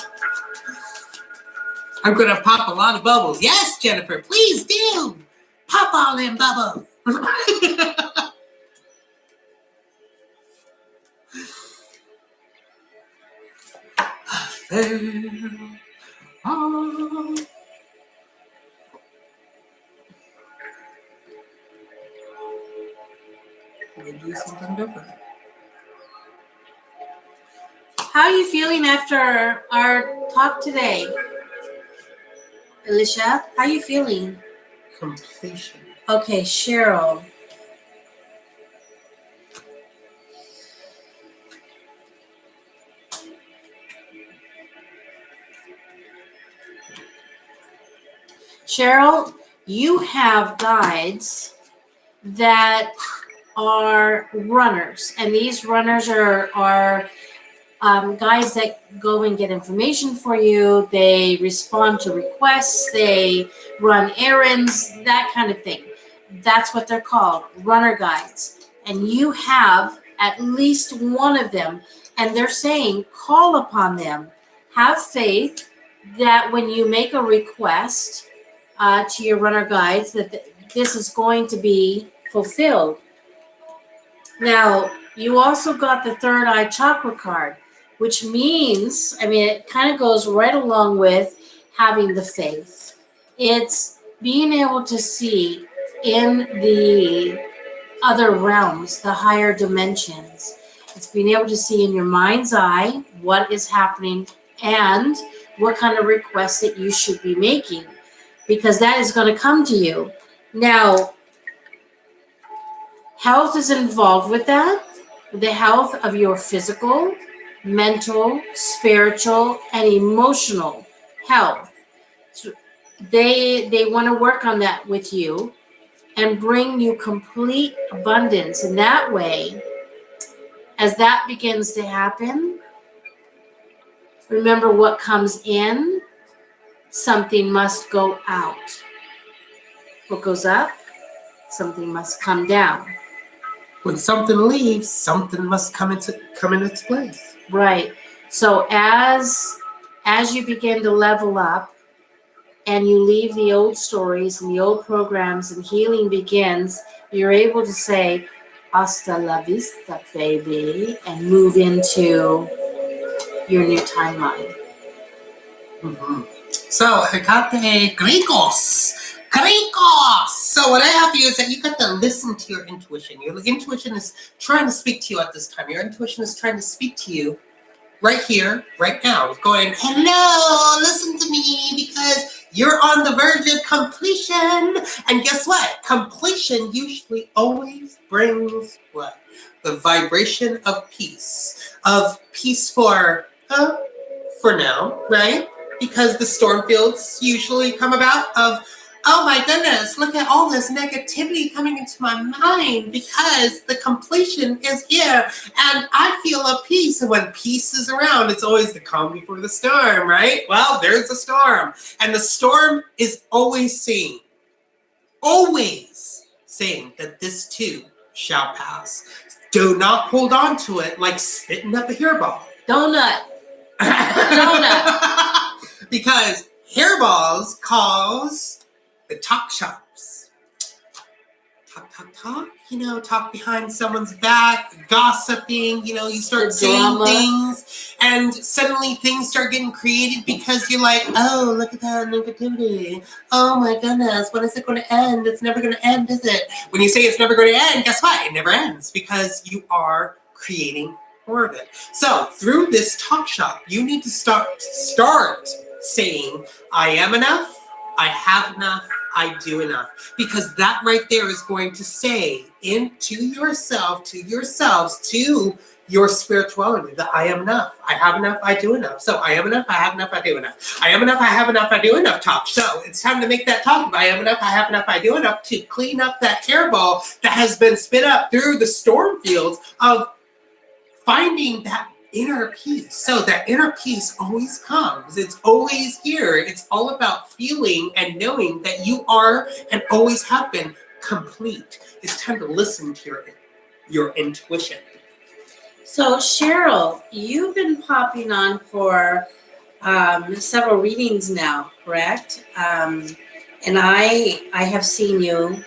S1: I'm going to pop a lot of bubbles. Yes, Jennifer, please do. Pop all them bubbles. We'll do something different.
S2: How are you feeling after our talk today? Alicia, how are you feeling?
S1: Completion.
S2: Okay, Cheryl. Cheryl, you have guides that are runners, and these runners are guys that go and get information for you. They respond to requests. They run errands, that kind of thing. That's what they're called, runner guides. And you have at least one of them, and they're saying call upon them. Have faith that when you make a request to your runner guides, that this is going to be fulfilled. Now, you also got the third eye chakra card, which means, it kind of goes right along with having the faith. It's being able to see in the other realms, the higher dimensions. It's being able to see in your mind's eye what is happening and what kind of requests that you should be making, because that is going to come to you. Now, health is involved with that. The health of your physical, mental, spiritual, and emotional health. So they want to work on that with you and bring you complete abundance. And that way, as that begins to happen, remember what comes in, something must go out. What goes up, something must come down.
S1: When something leaves, something must come in its place.
S2: Right. So as you begin to level up and you leave the old stories and the old programs and healing begins, you're able to say, hasta la vista, baby, and move into your new timeline.
S1: Mm-hmm. So, Hecate Gricos. So what I have for you is that you got to listen to your intuition. Your intuition is trying to speak to you at this time. Your intuition is trying to speak to you right here, right now. It's going, hello, listen to me, because You're on the verge of completion. And guess what? Completion usually always brings what? The vibration of peace. Of peace for now, right? Because the storm fields usually come about of, oh my goodness, look at all this negativity coming into my mind because the completion is here and I feel a peace. And when peace is around, it's always the calm before the storm, right? Well, there's the storm. And the storm is always saying that this too shall pass. Do not hold on to it like spitting up a hairball.
S2: Donut.
S1: Because hairballs cause the talk shops. Talk, talk behind someone's back, gossiping, you start saying things, and suddenly things start getting created because you're like, oh, look at that negativity. Oh my goodness, when is it going to end? It's never going to end, is it? When you say it's never going to end, guess what? It never ends because you are creating more of it. So through this talk shop, you need to start saying, I am enough, I have enough, I do enough. Because that right there is going to say into yourself, to yourselves, to your spirituality, that I am enough, I have enough, I do enough. So I am enough, I have enough, I do enough. I am enough, I have enough, I do enough talk. So it's time to make that talk of I am enough, I have enough, I do enough to clean up that hairball that has been spit up through the storm fields of finding that inner peace. So that inner peace always comes. It's always here. It's all about feeling and knowing that you are and always have been complete. It's time to listen to your intuition.
S2: So Cheryl, you've been popping on for several readings now, correct? And I have seen you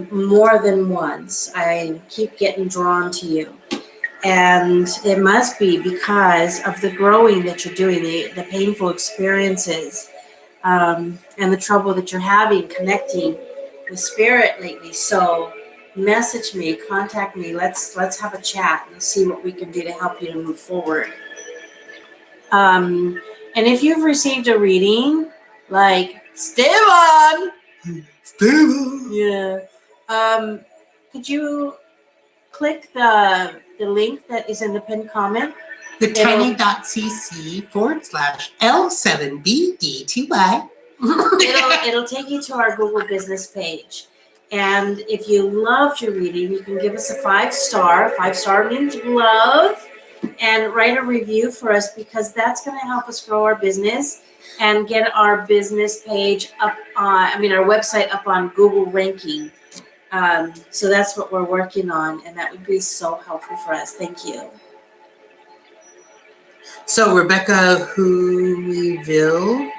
S2: more than once. I keep getting drawn to you. And it must be because of the growing that you're doing, the painful experiences, and the trouble that you're having connecting with spirit lately. So message me, contact me. Let's have a chat and see what we can do to help you to move forward. And if you've received a reading, like Steven, yeah, could you click the link that is in the pinned comment?
S1: The tiny.cc/L7BD2Y.
S2: It'll take you to our Google business page. And if you loved your reading, you can give us a 5-star. 5-star means love. And write a review for us because that's going to help us grow our business and get our business page up on, our website up on Google ranking. So that's what we're working on, and that would be so helpful for us. Thank you.
S1: So Rebecca Whoville,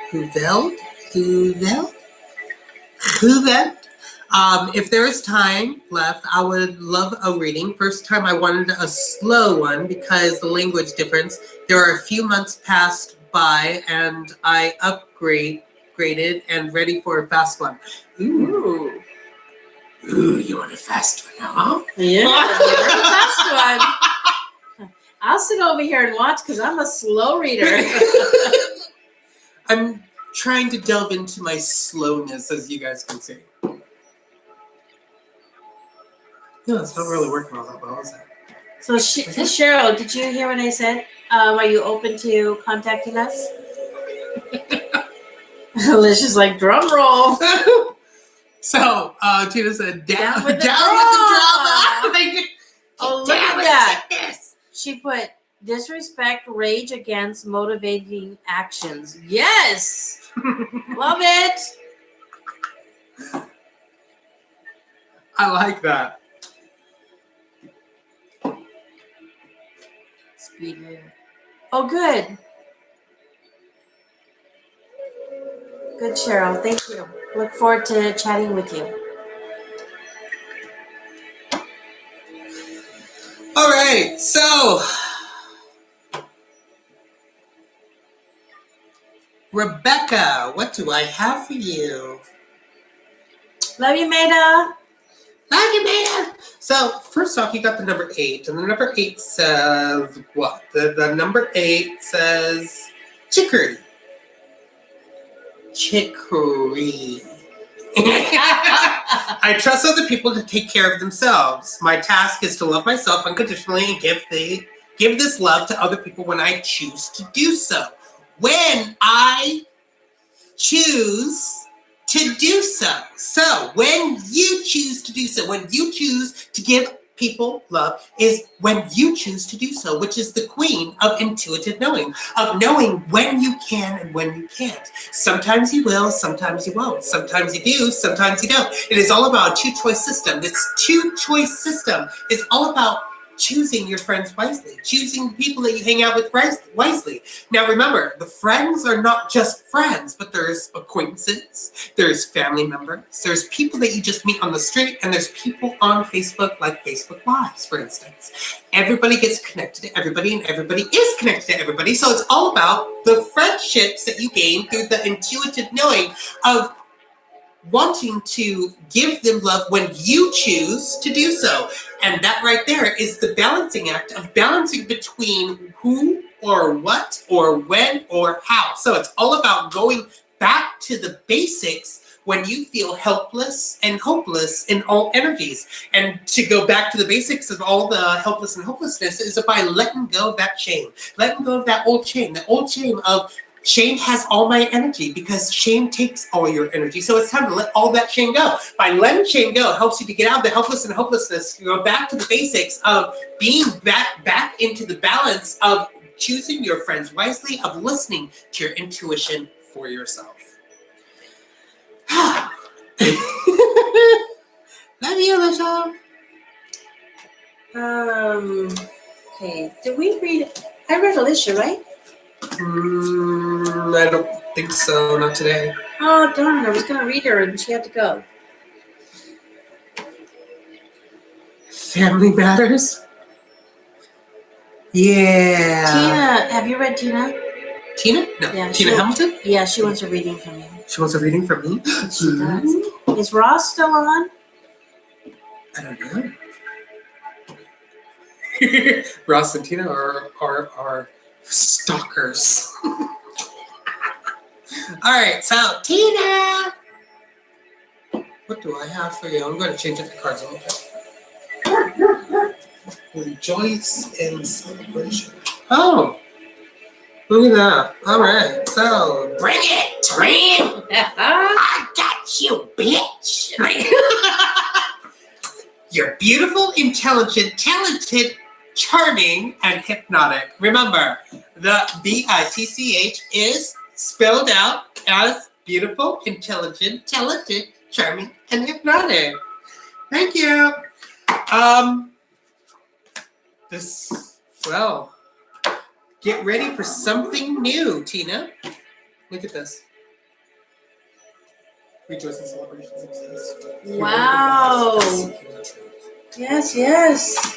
S1: if there is time left, I would love a reading. First time I wanted a slow one because the language difference. There are a few months passed by and I upgraded and ready for a fast one. Ooh, you want a fast one, huh?
S2: Yeah, give her a fast one. I'll sit over here and watch because I'm a slow reader.
S1: I'm trying to delve into my slowness, as you guys can see. No, it's not really working all that well, is it?
S2: So, Cheryl, did you hear what I said? Are you open to contacting us? Alicia's like, drum roll.
S1: So, Tina said, down with the drama.
S2: Oh, look at that. She put disrespect, rage against motivating actions. Yes. Love it.
S1: I like that.
S2: Oh, good. Good, Cheryl. Thank you. Look forward to chatting with you.
S1: All right. So, Rebecca, what do I have for you?
S2: Love you, Maida.
S1: Love you, Maida. So, first off, you got the number 8. And the number 8 says what? The number 8 says chicory. chicory. I trust other people to take care of themselves. My task is to love myself unconditionally and give this love to other people when I choose to do so. When I choose to do so. So when you choose to do so, when you choose to give people love, is when you choose to do so, which is the queen of intuitive knowing, of knowing when you can and when you can't. Sometimes you will, sometimes you won't. Sometimes you do, sometimes you don't. It is all about a two-choice system. This two-choice system is all about choosing your friends wisely, choosing people that you hang out with wisely. Now remember, the friends are not just friends, but there's acquaintances, there's family members, there's people that you just meet on the street, and there's people on Facebook, like Facebook Lives, for instance. Everybody gets connected to everybody, and everybody is connected to everybody. So it's all about the friendships that you gain through the intuitive knowing of wanting to give them love when you choose to do so. And that right there is the balancing act of balancing between who or what or when or how. So it's all about going back to the basics when you feel helpless and hopeless in all energies. And to go back to the basics of all the helpless and hopelessness is by letting go of that shame, letting go of that old shame of shame has all my energy because shame takes all your energy. So it's time to let all that shame go. By letting shame go, it helps you to get out of the helpless and hopelessness. You go back to the basics of being back into the balance of choosing your friends wisely, of listening to your intuition for yourself. Love you, Alicia.
S2: Okay. Did we read? I read Alicia, right?
S1: I don't think so. Not today.
S2: Oh, darn. I was going to read her and she had to go.
S1: Family Matters? Yeah.
S2: Tina. Have you read Tina?
S1: Tina? No.
S2: Yeah,
S1: Tina Hamilton?
S2: Yeah, she wants a reading from you.
S1: She wants a reading from me?
S2: She does. Is Ross still on?
S1: I don't know. Ross and Tina are stalkers. All right, so Tina, what do I have for you? I'm going to change up the cards a little bit. Rejoice in celebration. Oh, look at that. All right, so bring it, Tran. I got you, bitch. You're beautiful, intelligent, talented, charming, and hypnotic. Remember, the BITCH is spelled out as beautiful, intelligent, talented, charming, and hypnotic. Thank you. Get ready for something new, Tina. Look at this. Rejoice in celebration success.
S2: Wow. Yes, yes.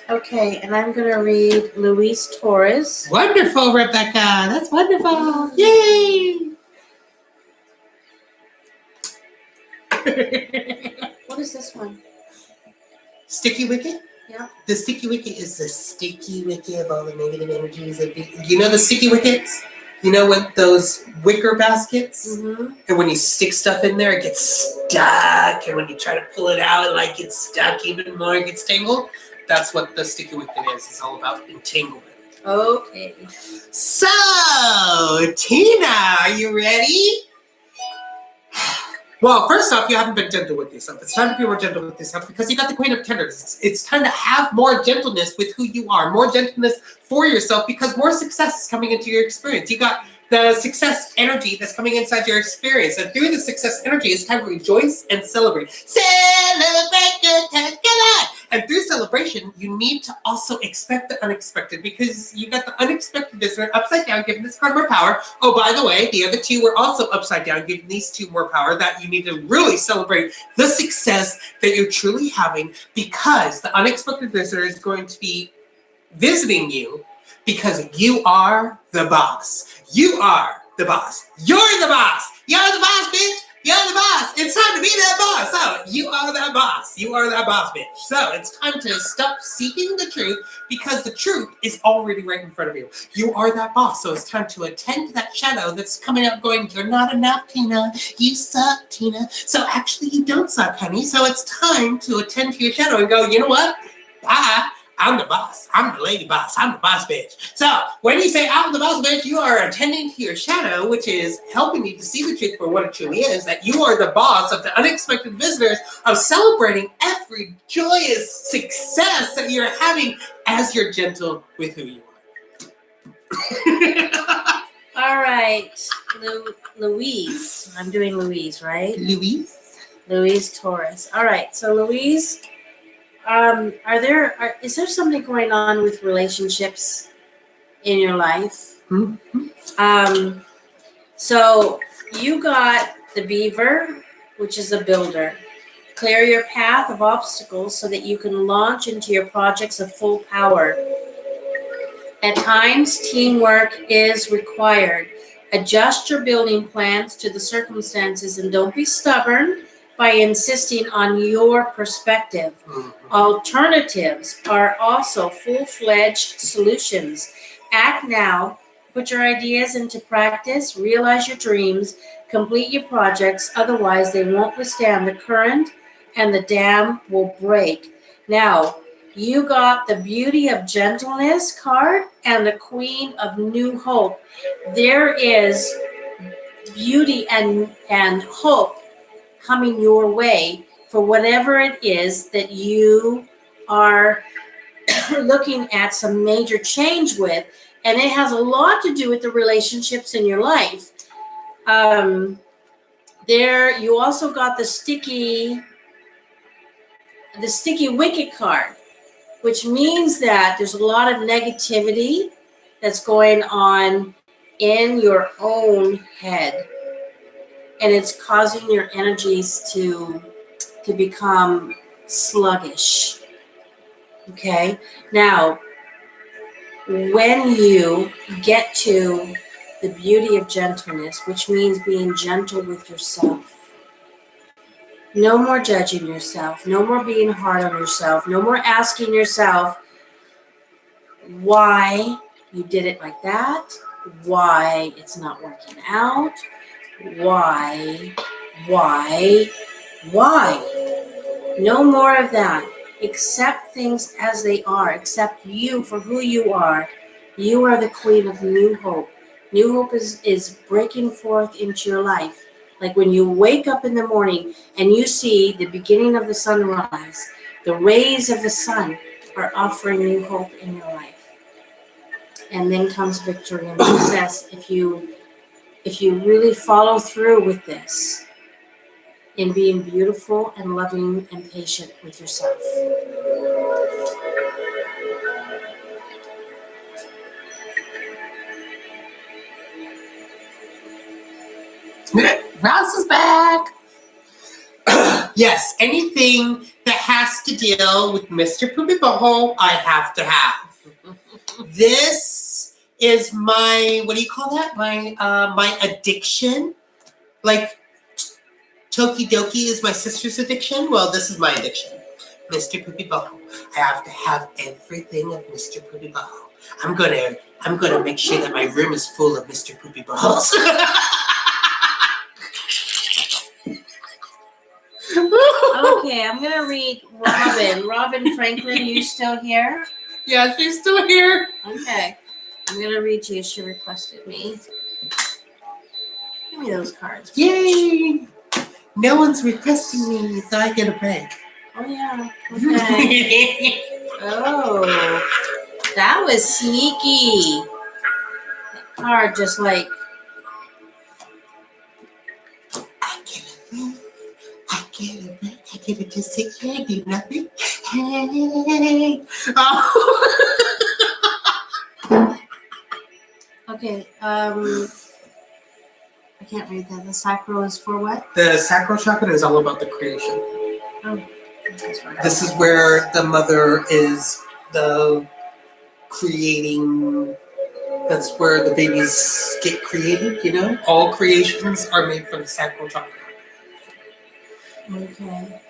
S2: Okay, and I'm going to read Luis Torres.
S1: Wonderful, Rebecca. That's wonderful. Yay.
S2: What is this one?
S1: Sticky Wicket?
S2: Yeah.
S1: The Sticky Wicket is the sticky wicket of all the negative energies. You know the Sticky Wickets? You know what those wicker baskets?
S2: Mm-hmm.
S1: And when you stick stuff in there, it gets stuck. And when you try to pull it out, it like gets stuck even more, it gets tangled. That's what the Sticky Wicket is. It's all about entanglement.
S2: Okay.
S1: So, Tina, are you ready? Well, first off, you haven't been gentle with yourself. It's time to be more gentle with yourself because you got the Queen of Tenderness. It's time to have more gentleness with who you are, more gentleness for yourself because more success is coming into your experience. You got the success energy that's coming inside your experience. And through the success energy, it's time to rejoice and celebrate. Celebrate good times, come on! And through celebration, you need to also expect the unexpected because you got the unexpected visitor upside down, giving this card more power. Oh, by the way, the other two were also upside down, giving these two more power. That you need to really celebrate the success that you're truly having because the unexpected visitor is going to be visiting you because you are the boss. You are the boss. You're the boss. You're the boss, bitch. You're the boss. It's time to be that boss. So So you are that boss. You are that boss bitch. So it's time to stop seeking the truth because the truth is already right in front of you. You are that boss. So it's time to attend to that shadow that's coming up going, you're not enough, Tina. You suck, Tina. So actually you don't suck, honey. So it's time to attend to your shadow and go, you know what? Bye. I'm the boss. I'm the lady boss. I'm the boss bitch. So when you say I'm the boss bitch, you are attending to your shadow, which is helping you to see the truth for what it truly is, that you are the boss of the unexpected visitors, of celebrating every joyous success that you're having as you're gentle with who you are.
S2: All right, Louise. I'm doing Louise, right? Louise Torres. All right, so Louise, is there something going on with relationships in your life?
S1: Mm-hmm.
S2: So you got the beaver, which is a builder. Clear your path of obstacles so that you can launch into your projects of full power. At times, teamwork is required. Adjust your building plans to the circumstances and don't be stubborn by insisting on your perspective. Alternatives are also full-fledged solutions. Act now, put your ideas into practice, realize your dreams, complete your projects, otherwise they won't withstand the current and the dam will break. Now, you got the Beauty of Gentleness card and the Queen of New Hope. There is beauty and hope coming your way for whatever it is that you are looking at some major change with, and it has a lot to do with the relationships in your life. There, you also got the sticky wicket card, which means that there's a lot of negativity that's going on in your own head, and it's causing your energies to become sluggish. Okay, now when you get to the beauty of gentleness, which means being gentle with yourself, no more judging yourself, no more being hard on yourself, no more asking yourself why you did it like that, why it's not working out, why. No more of that. Accept things as they are. Accept you for who you are. You are the queen of new hope. New hope is breaking forth into your life. Like when you wake up in the morning and you see the beginning of the sunrise, the rays of the sun are offering new hope in your life. And then comes victory and success if you really follow through with this in being beautiful and loving and patient with yourself.
S1: Rouse is back. Yes, anything that has to deal with Mr. Poopy Butthole, I have to have. This is my, what do you call that? My addiction. Like, Tokidoki is my sister's addiction. Well, this is my addiction. Mr. Poopy Butthole. I have to have everything of Mr. Poopy Butthole. I'm gonna make sure that my room is full of Mr. Poopy Buttholes.
S2: Okay, I'm gonna read Robin. Robin Franklin, you still here?
S1: Yeah, she's still here.
S2: Okay. I'm gonna read you. She requested me. Give me those cards.
S1: Yay! No one's requesting me, so I get a break.
S2: Oh yeah. Okay. Oh, that was sneaky. That card just like.
S1: I get it to sit here and do nothing. Hey. Oh.
S2: Okay. I can't read that. The sacral is for what?
S1: The sacral chakra is all about the creation.
S2: Oh, that's right.
S1: This is where the mother is the creating. That's where the babies get created, you know? All creations are made from the sacral chakra.
S2: Okay.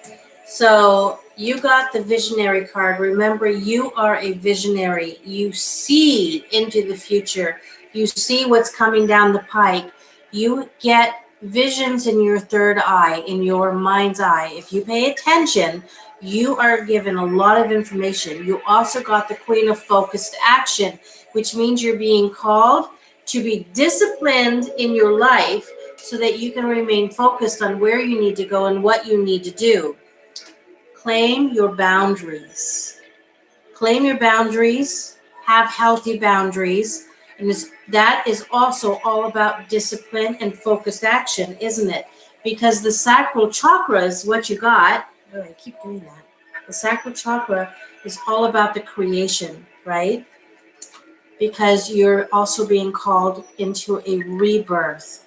S2: So you got the visionary card. Remember, you are a visionary. You see into the future. You see what's coming down the pike. You get visions in your third eye, in your mind's eye. If you pay attention, you are given a lot of information. You also got the Queen of Focused Action, which means you're being called to be disciplined in your life so that you can remain focused on where you need to go and what you need to do. Claim your boundaries. Claim your boundaries. Have healthy boundaries. And that is also all about discipline and focused action, isn't it? Because the sacral chakra is what you got. Oh, I keep doing that. The sacral chakra is all about the creation, right? Because you're also being called into a rebirth.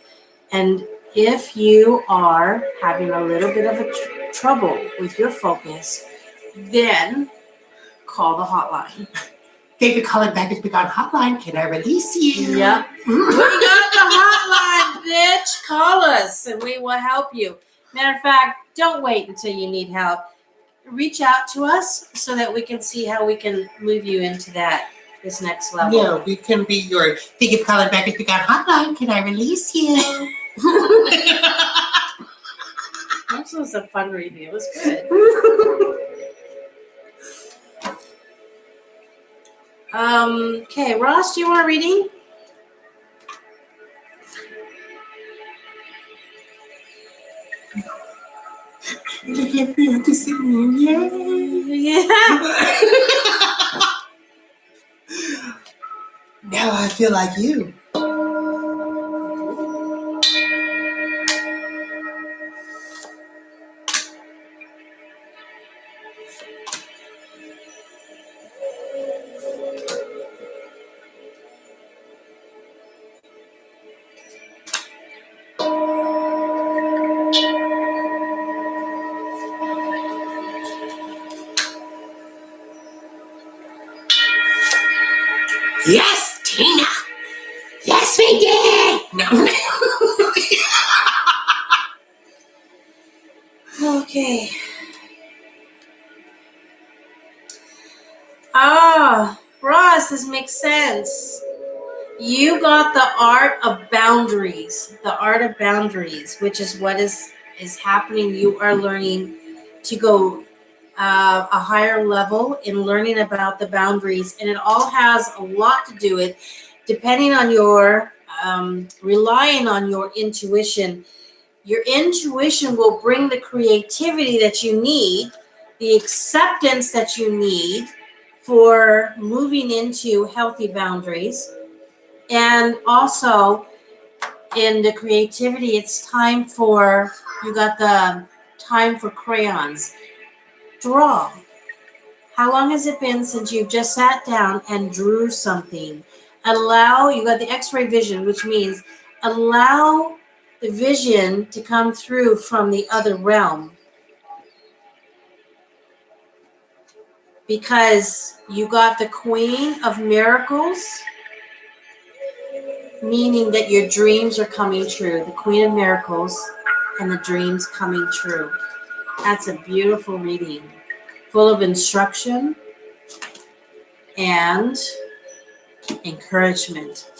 S2: And if you are having a little bit of a trouble with your focus, then call the hotline.
S1: Thank you for calling Baggage Be Gone hotline. Can I release you?
S2: Yep. We got the hotline, bitch. Call us and we will help you. Matter of fact, don't wait until you need help. Reach out to us so that we can see how we can move you into this next level.
S1: Yeah, we can be your Thank you for calling Baggage Be Gone hotline. Can I release you?
S2: This was a fun review. It was good. Okay, Ross, do you want a reading?
S1: You to see me. Yay.
S2: Yeah.
S1: Now I feel like you. Yes, Tina. Yes, we did. No.
S2: Okay. Ross, this makes sense. You got the art of boundaries. The art of boundaries, which is what is happening. You are learning to go a higher level in learning about the boundaries, and it all has a lot to do with depending on your relying on your intuition. Your intuition will bring the creativity that you need, the acceptance that you need for moving into healthy boundaries. And also in the creativity, it's time for, you got the time for crayons. Draw. How long has it been since you've just sat down and drew something? You got the X-ray vision, which means allow the vision to come through from the other realm. Because you got the Queen of Miracles, meaning that your dreams are coming true. The Queen of Miracles and the dreams coming true. That's a beautiful reading, full of instruction and encouragement.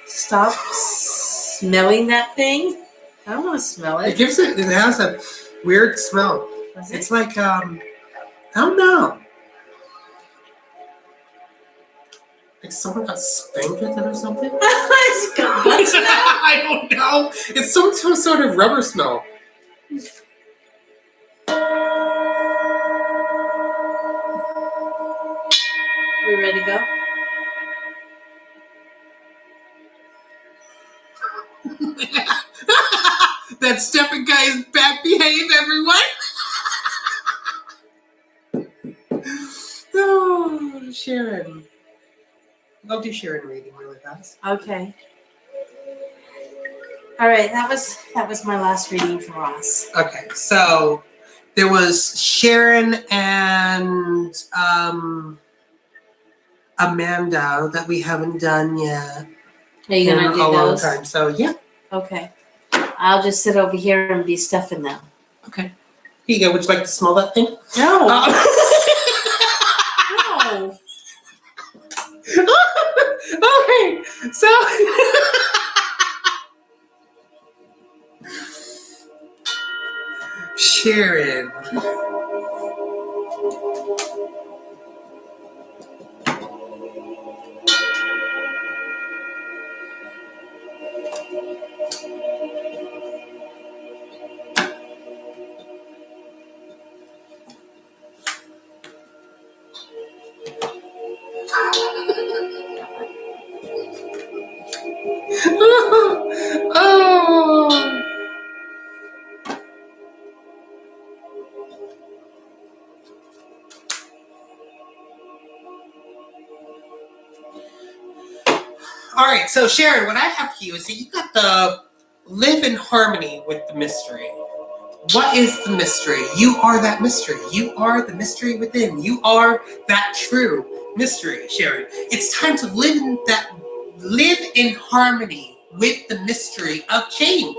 S2: Stop smelling that thing. I don't want to smell it.
S1: It has a weird smell. It's like, I don't know. Like someone got spanked with it or something?
S2: It's got what smell?
S1: I don't know. It's some sort of rubber smell.
S2: We ready to go?
S1: That Stephen guy is back. Behave, everyone. Oh, Sharon. I'll do Sharon reading really fast.
S2: Okay. All right, that was my last reading for Ross.
S1: Okay, so there was Sharon and Amanda that we haven't done yet.
S2: Are you
S1: in
S2: gonna
S1: a
S2: do
S1: long
S2: those?
S1: time. So yeah.
S2: Okay. I'll just sit over here and be stuffing them.
S1: Okay. Here you go. Would you like to smell that thing?
S2: No.
S1: No. Okay. So. Sharon. Oh. All right, so Sharon, what I have for you is that you got the live in harmony with the mystery. What is the mystery? You are that mystery. You are the mystery within. You are that true mystery, Sharon. It's time to live in harmony with the mystery of change.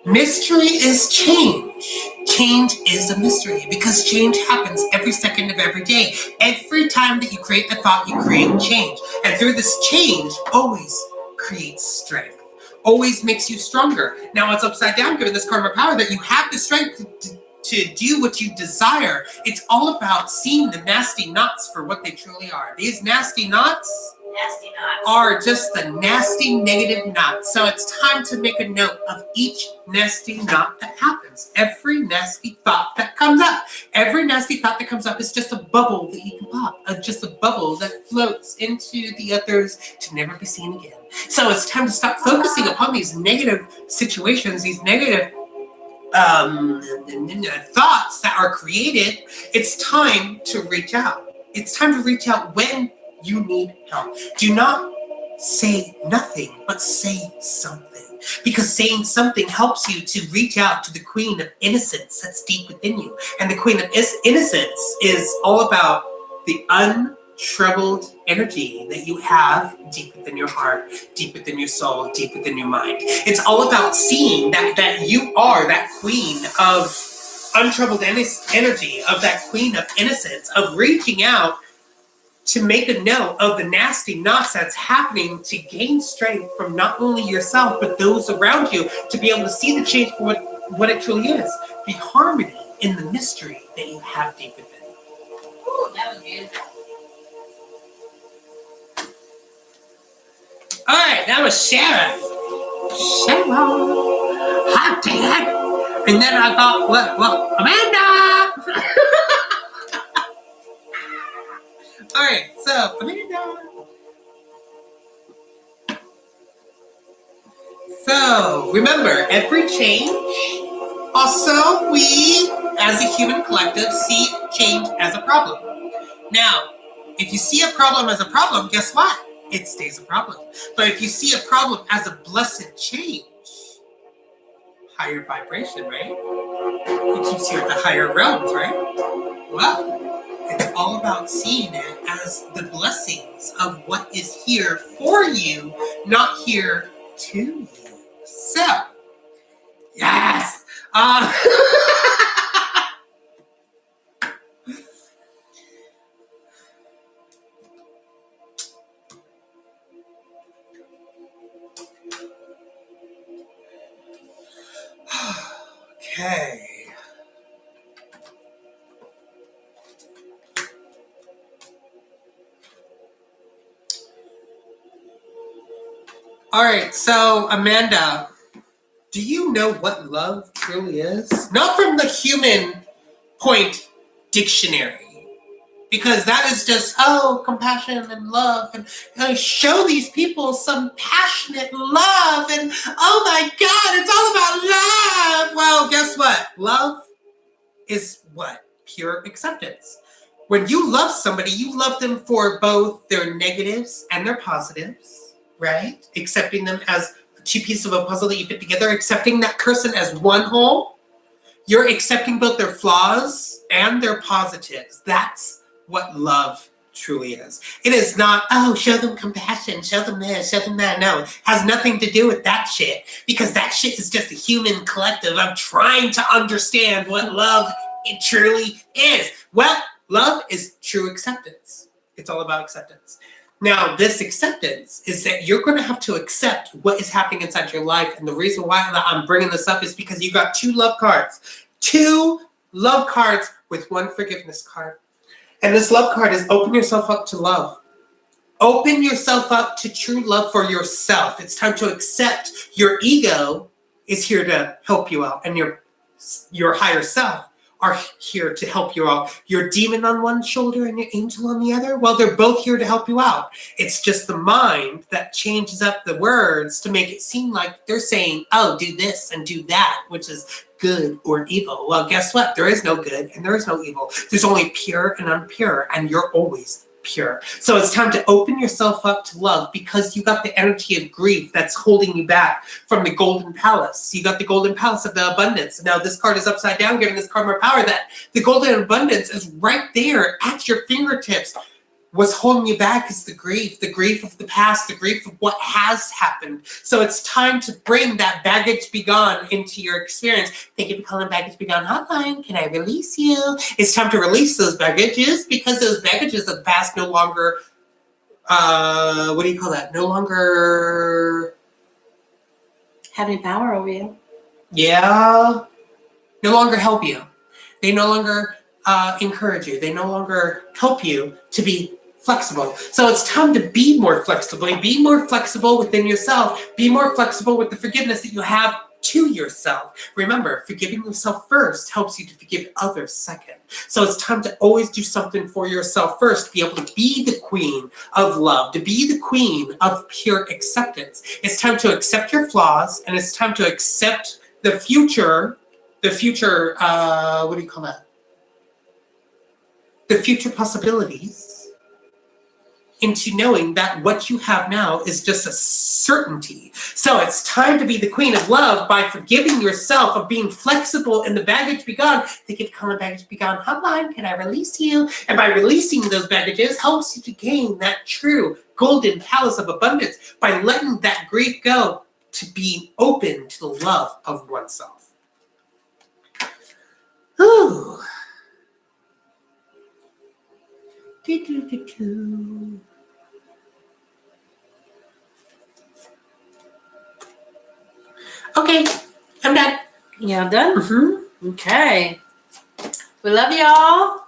S1: Mystery is change. Change is a mystery because change happens every second of every day. Every time that you create a thought, you create change. And through this change, always creates strength. Always makes you stronger. Now it's upside down, given this karma power, that you have the strength to do what you desire. It's all about seeing the nasty knots for what they truly are. These nasty knots are just the nasty negative knots. So it's time to make a note of each nasty knot that happens. Every nasty thought that comes up. Every nasty thought that comes up is just a bubble that you can pop. Just a bubble that floats into the others to never be seen again. So it's time to stop focusing upon these negative situations, these negative thoughts that are created. It's time to reach out. It's time to reach out when you need help. Do not say nothing, but say something. Because saying something helps you to reach out to the queen of innocence that's deep within you. And the queen of innocence is all about the untroubled energy that you have deep within your heart, deep within your soul, deep within your mind. It's all about seeing that you are that queen of untroubled energy, of that queen of innocence, of reaching out to make a note of the nasty knots that's happening, to gain strength from not only yourself, but those around you, to be able to see the change for what it truly is. The harmony in the mystery that you have deep within.
S2: Ooh, that was good.
S1: All right, that was Sharon. Sharon. Hot dad. And then I thought, well, Amanda. All right, so Amanda. So remember, every change, also we, as a human collective, see change as a problem. Now, if you see a problem as a problem, guess what? It stays a problem. But if you see a problem as a blessed change, higher vibration, right? It keeps you at the higher realms, right? Well, it's all about seeing it as the blessings of what is here for you, not here to you. So, yes! Okay. All right, so Amanda, do you know what love truly is? Not from the human point dictionary, because that is just, compassion and love, and show these people some passionate love, and oh my God, it's all about love. Well, guess what? Love is what? Pure acceptance. When you love somebody, you love them for both their negatives and their positives, right? Accepting them as two pieces of a puzzle that you fit together, accepting that person as one whole. You're accepting both their flaws and their positives. That's what love truly is. It is not, oh, show them compassion, show them this, show them that. No, it has nothing to do with that shit, because that shit is just a human collective of trying to understand what love it truly is. Well, love is true acceptance. It's all about acceptance. Now, this acceptance is that you're going to have to accept what is happening inside your life. And the reason why I'm bringing this up is because you got 2 love cards. 2 love cards with 1 forgiveness card. And this love card is open yourself up to love. Open yourself up to true love for yourself. It's time to accept your ego is here to help you out. And your higher self are here to help you out. Your demon on one shoulder and your angel on the other, well, they're both here to help you out. It's just the mind that changes up the words to make it seem like they're saying, oh, do this and do that, which is good or evil. Well, guess what? There is no good and there is no evil. There's only pure and impure, and you're always pure. So it's time to open yourself up to love, because you got the energy of grief that's holding you back from the golden palace. You got the golden palace of the abundance. Now this card is upside down, giving this card more power, that the golden abundance is right there at your fingertips. What's holding you back is the grief of the past, the grief of what has happened. So it's time to bring that baggage be gone into your experience. Thank you for calling Baggage Be Gone Hotline. Can I release you? It's time to release those baggages, because those baggages of the past no longer, what do you call that? No longer
S2: Have any power over you.
S1: Yeah. No longer help you. They no longer encourage you. They no longer help you to be flexible. So it's time to be more flexible. Be more flexible within yourself. Be more flexible with the forgiveness that you have to yourself. Remember, forgiving yourself first helps you to forgive others second. So it's time to always do something for yourself first, to be able to be the queen of love, to be the queen of pure acceptance. It's time to accept your flaws, and it's time to accept the future, what do you call that? The future possibilities, into knowing that what you have now is just a certainty. So it's time to be the queen of love by forgiving yourself, of being flexible in the baggage be gone. Thank you for calling Baggage Be Gone Hotline. Can I release you? And by releasing those baggages helps you to gain that true golden palace of abundance by letting that grief go, to be open to the love of oneself. Ooh. Okay, I'm done.
S2: Yeah, done?
S1: Mm-hmm.
S2: Okay. We love y'all.